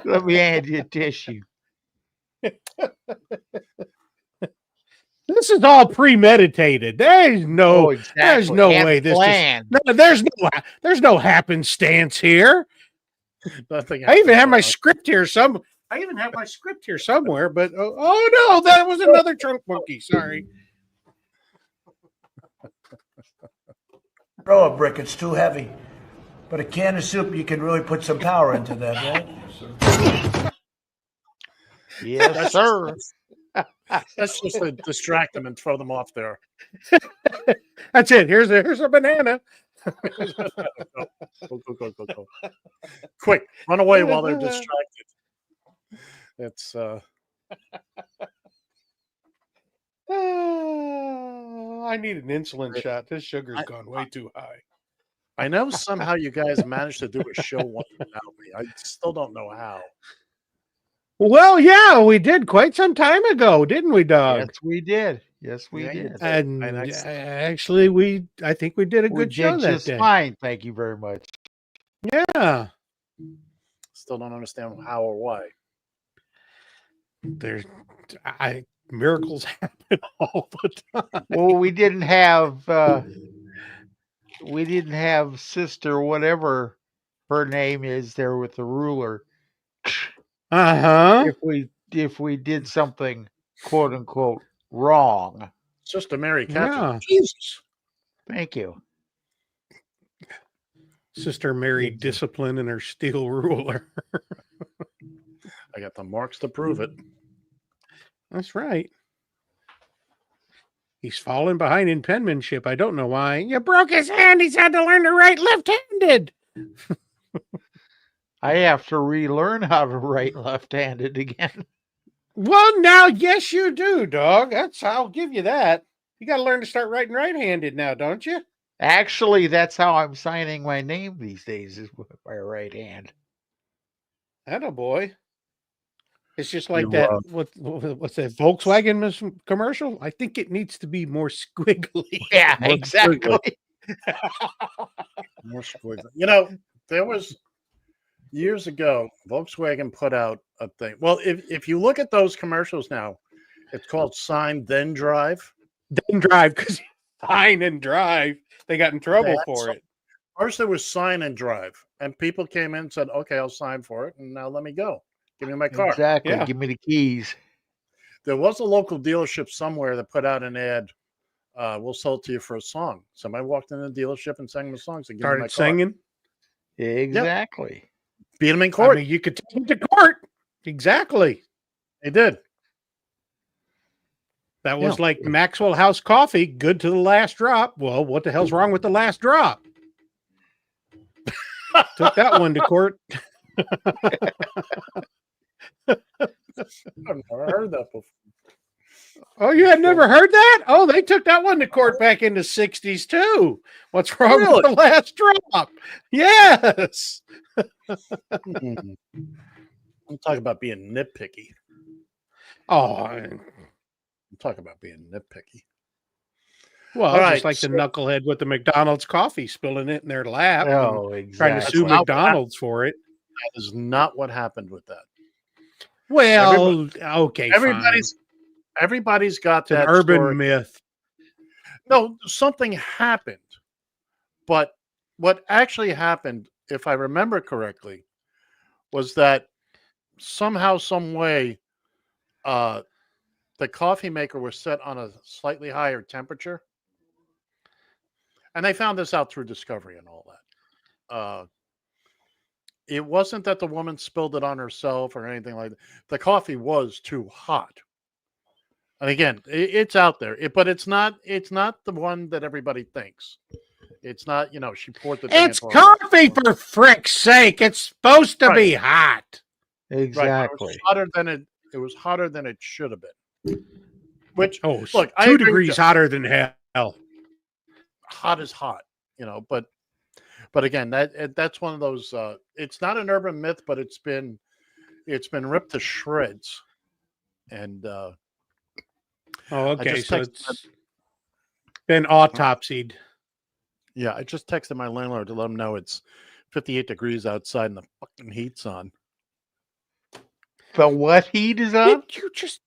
Let me hand you a tissue. This is all premeditated. There's no Exactly. way And this planned. just no, there's no happenstance here. Nothing I even have my happens, script here I even have my script here somewhere, but oh no, that was another trunk monkey. Sorry. Throw a brick, it's too heavy. But a can of soup, you can really put some power into that, right? Yes, sir. That's just to distract them and throw them off there. That's it. Here's a banana. Go. Quick, run away while they're distracted. It's I need an insulin shot. This sugar's gone way too high. I know somehow you guys managed to do a show once without me. I still don't know how. Well, yeah, we did quite some time ago, didn't we, Doug? Yes, we did. Yes, we Yeah, you did. did. And And actually, I think we did a We good show did that just day. fine. Thank you very much. Yeah. Still don't understand how or why. Miracles happen all the time. Well, we didn't have sister whatever her name is there with the ruler. Uh-huh. If we did something quote unquote wrong. Sister Mary Catherine. Yeah. Jesus. Thank you. Sister Mary discipline and her steel ruler. I got the marks to prove it. That's right. He's fallen behind in penmanship. I don't know why. You broke his hand. He's had to learn to write left-handed. I have to relearn how to write left-handed again. Well, now, yes, you do, dog. I'll give you that. You got to learn to start writing right-handed now, don't you? Actually, that's how I'm signing my name these days, is with my right hand. Attaboy. It's just like You, that. What's that Volkswagen commercial? I think it needs to be more squiggly. Yeah, More exactly. More squiggly. You know, there was years ago, Volkswagen put out a thing. Well, if you look at those commercials now, it's called Sign Then Drive. Then drive, because sign and drive. They got in trouble That's- for it. First, there was Sign and Drive, and people came in and said, "Okay, I'll sign for it, and now let me go. Give me my car." Exactly. Yeah. Give me the keys. There was a local dealership somewhere that put out an ad. We'll sell it to you for a song. Somebody walked in the dealership and sang the songs and give me my car. Started singing. Exactly. Beat them in court. I mean, you could take him to court. Exactly. They did. That was like Maxwell House coffee, good to the last drop. Well, what the hell's wrong with the last drop? Took that one to court. I've never heard that before. Oh, you had never heard that? Oh, they took that one to court back in the 60s too. What's wrong with the last drop? Yes. I'm talking about being nitpicky. Oh, I'm talking about being nitpicky. well, All just right, like the knucklehead with the McDonald's coffee spilling it in their lap. Oh, and trying to exactly. sue That's not what McDonald's for it. That is not what happened with that. Well, okay, Everybody's got fine. that It's an urban story. myth. No, something happened. But what actually happened, if I remember correctly, was that somehow, some way, the coffee maker was set on a slightly higher temperature. And they found this out through discovery and all that. It wasn't that the woman spilled it on herself or anything like that. The coffee was too hot. And again, it's out there, but it's not the one that everybody thinks. It's not, she poured the thing It's into her lap. coffee, for frick's sake. It's supposed to be hot. Exactly. Right. It was hotter than it should have been. Which, look, I 2 agree degrees with hotter than hell. hot is hot, but again, that's one of those. It's not an urban myth, but it's been ripped to shreds. And Oh, okay. just So texted it's been autopsied. yeah, I just texted my landlord to let him know it's 58 degrees outside and the fucking heat's on. The what heat is on? Did you just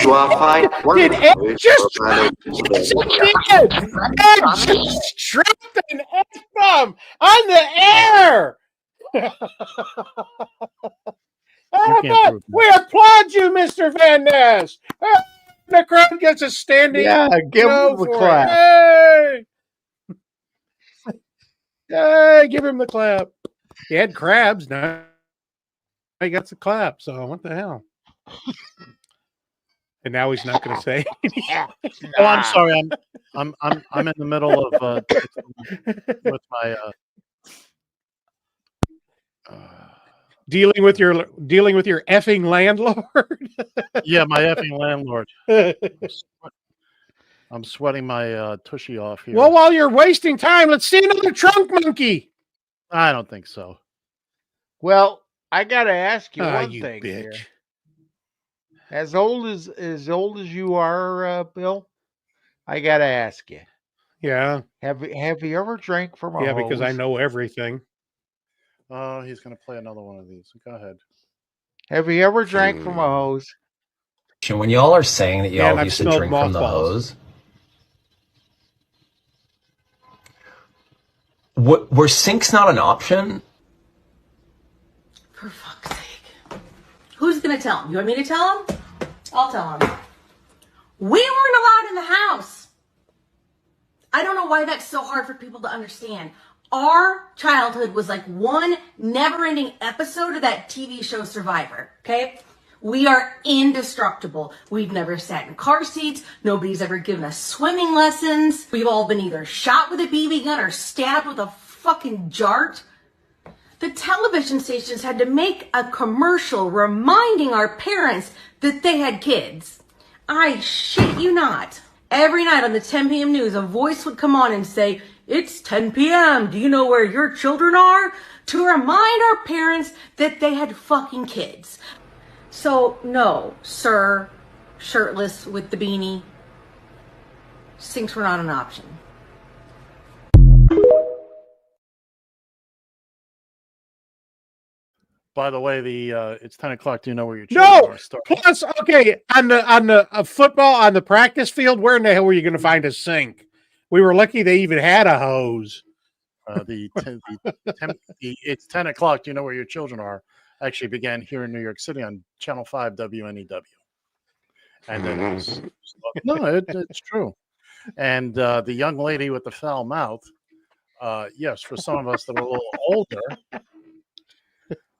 You are fine. did Ed just Wonderful. Ed just dropped an F-bomb on the air? We applaud you, Mr. Van Ness. The crowd gets a standing give no him the for clap. it. Hey! Hey, give him the clap. He had crabs. Now he got the clap. So what the hell? And now he's not going to say. Oh, I'm sorry. I'm in the middle of with my dealing with your effing landlord. yeah, my effing landlord. I'm sweating my tushy off here. Well, while you're wasting time, let's see another trunk monkey. I don't think so. Well, I got to ask you Ah, one you thing bitch. here. As old as you are, Bill, I got to ask you. Yeah. Have you ever drank from a Yeah, hose? because I know everything. Oh, he's going to play another one of these. Go ahead. Have you ever drank from a hose? When y'all are saying that y'all I've used to smelled drink from the mothballs. hose, were sinks not an option? For fuck's sake. Who's going to tell him? You want me to tell him? I'll tell him. We weren't allowed in the house. I don't know why that's so hard for people to understand. Our childhood was like one never-ending episode of that TV show Survivor, okay? We are indestructible. We've never sat in car seats. Nobody's ever given us swimming lessons. We've all been either shot with a BB gun or stabbed with a fucking jart. The television stations had to make a commercial reminding our parents that they had kids. I shit you not. Every night on the 10 p.m. news, a voice would come on and say, "It's 10 p.m. Do you know where your children are?" To remind our parents that they had fucking kids. So, no, sir, shirtless with the beanie, sinks were not an option. By the way, it's 10 o'clock. Do you know where your children are? Plus, okay, on the football on the practice field, where in the hell were you going to find a sink? We were lucky they even had a hose. It's 10 o'clock. Do you know where your children are? Actually began here in New York City on Channel 5 WNEW. And then it's true. And the young lady with the foul mouth, yes, for some of us that are a little older,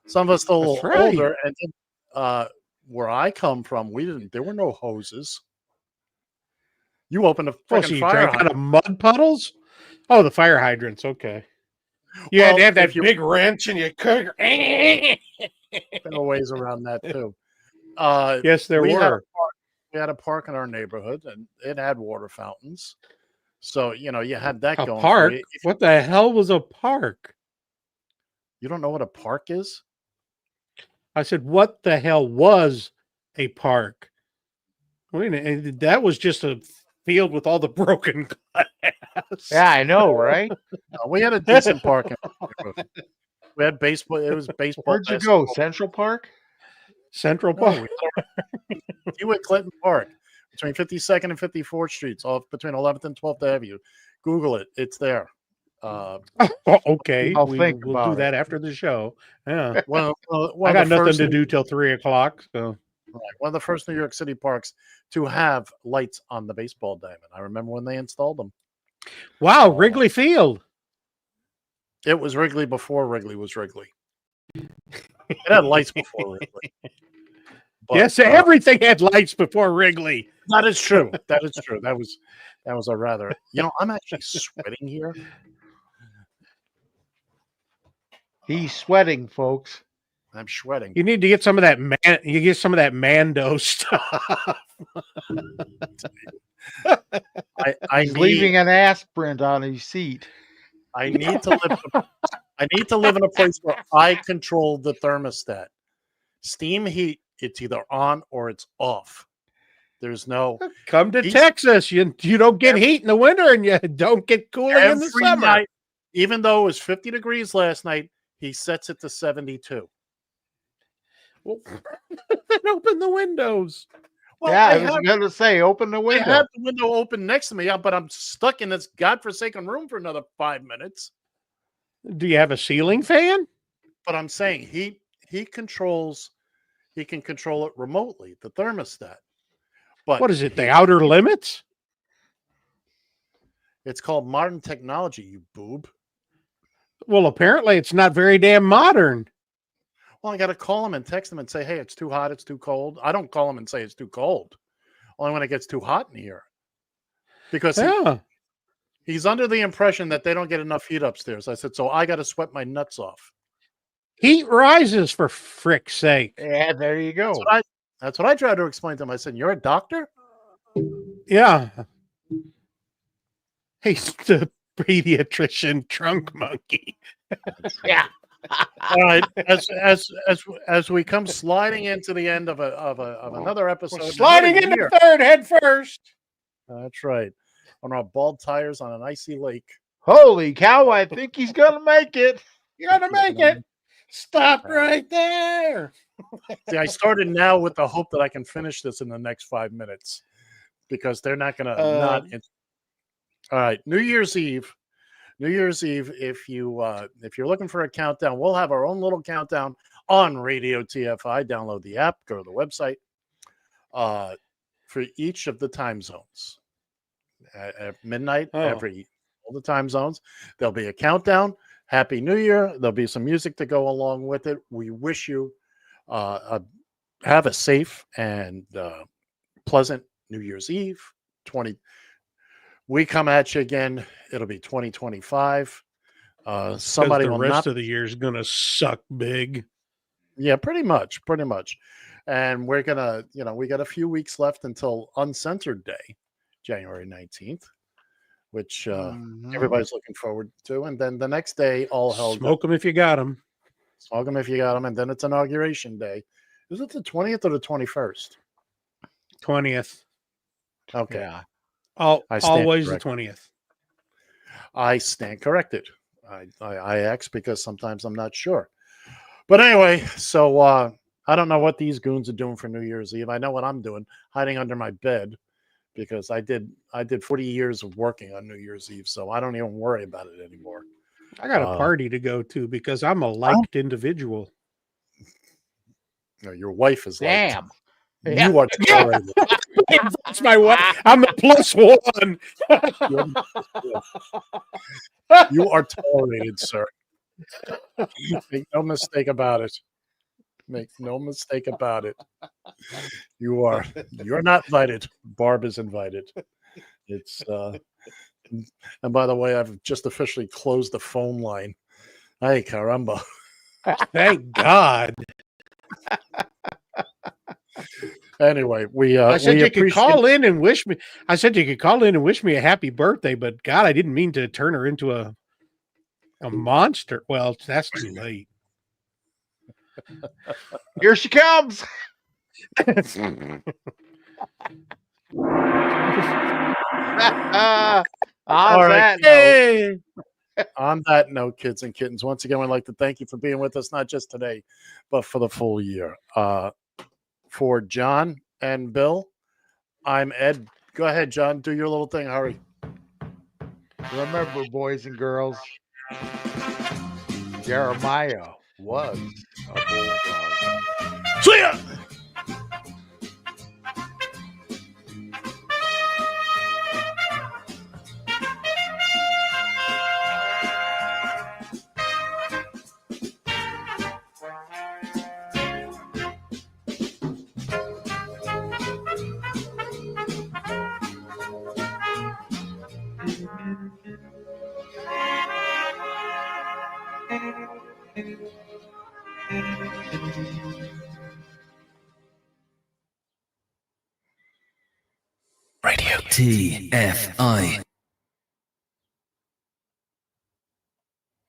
some of us a little older, and then, where I come from, there were no hoses. You opened a So freaking you fire drank out of mud puddles? Oh, the fire hydrants. Okay. You had to have that big wrench and you could. There were ways around that too. Yes, there were. We had a park in our neighborhood, and it had water fountains. So you had that A going. park? What the hell was a park? You don't know what a park is? I said, what the hell was a park? Wait a minute, that was just a field with all the broken glass. Yeah, I know, right? No, we had a decent park. We had baseball. It was baseball. Where'd you go? Central Park? Central Park. You went Clinton Park between 52nd and 54th Streets, off between 11th and 12th Avenue. Google it; it's there. Okay, I'll we'll about do it. that after the show. Yeah. Well, I got nothing to do till 3 o'clock. So one of the first New York City parks to have lights on the baseball diamond. I remember when they installed them. wow, Wrigley Field. It was Wrigley before Wrigley was Wrigley. It had lights before Wrigley. But, yes, everything had lights before Wrigley. That is true. That is true. That was a rather. I'm actually sweating here. He's sweating, folks. I'm sweating. You need to get some of that You get some of that Mando stuff. He's leaving an ass print on his seat. I need to live in a place where I control the thermostat. Steam heat, it's either on or it's off. There's no come to Texas. You don't get heat in the winter and you don't get cooling in the summer. Night, even though it was 50 degrees last night, he sets it to 72. Well, then open the windows. Well, yeah, I was going to say, open the I window. have the window open next to me, but I'm stuck in this godforsaken room for another 5 minutes. Do you have a ceiling fan? But I'm saying he can control it remotely, the thermostat. But What is it? The outer limits? It's called modern technology, you boob. Well, apparently it's not very damn modern. Well, I got to call him and text him and say, hey, it's too hot, it's too cold. I don't call him and say it's too cold. Only when it gets too hot in here. Because he's under the impression that they don't get enough heat upstairs. I said, so I got to sweat my nuts off. Heat rises, for frick's sake. Yeah, there you go. That's what I tried to explain to him. I said, you're a doctor? Yeah. He's the pediatrician trunk monkey. Yeah. All right. As we come sliding into the end of another episode, We're sliding into the third head first. That's right. On our bald tires on an icy lake. Holy cow! I think he's gonna make it. You're gonna make it. Stop right there. See, I started now with the hope that I can finish this in the next 5 minutes because they're not going to not. All right, New Year's Eve. New Year's Eve. If you're looking for a countdown, we'll have our own little countdown on Radio TFI. Download the app. Go to the website. For each of the time zones, at midnight, all the time zones, there'll be a countdown. Happy New Year. There'll be some music to go along with it. We wish you have a safe and pleasant New Year's Eve. We come at you again. It'll be 2025. Somebody the will rest not of the year is gonna suck big. Yeah, pretty much. And we're gonna, we got a few weeks left until Uncensored Day, January 19th, which everybody's looking forward to. And then the next day, all hell. Smoke them if you got them. Smoke them if you got them. And then it's Inauguration Day. Is it the 20th or the 21st? 20th. Okay. Yeah. Always the 20th. I stand corrected. I ask because sometimes I'm not sure. But anyway, so I don't know what these goons are doing for New Year's Eve. I know what I'm doing, hiding under my bed, because I did 40 years of working on New Year's Eve, so I don't even worry about it anymore. I got a party to go to because I'm a liked individual. No, your wife is damn. Liked. You are tolerated. That's my wife. I'm the plus one. You are tolerated, sir. Make no mistake about it. Make no mistake about it. You're not invited. Barb is invited. It's and by the way, I've just officially closed the phone line. Ay caramba. Thank God. Anyway, I said you could call in and wish me. I said you could call in and wish me a happy birthday, but God, I didn't mean to turn her into a monster. Well, that's too late. Here she comes. On that note, kids and kittens, once again, we'd like to thank you for being with us, not just today, but for the full year. For John and Bill, I'm Ed. Go ahead, John. Do your little thing. Hurry. Remember, boys and girls, Jeremiah was a bulldog. See ya! Radio TFI.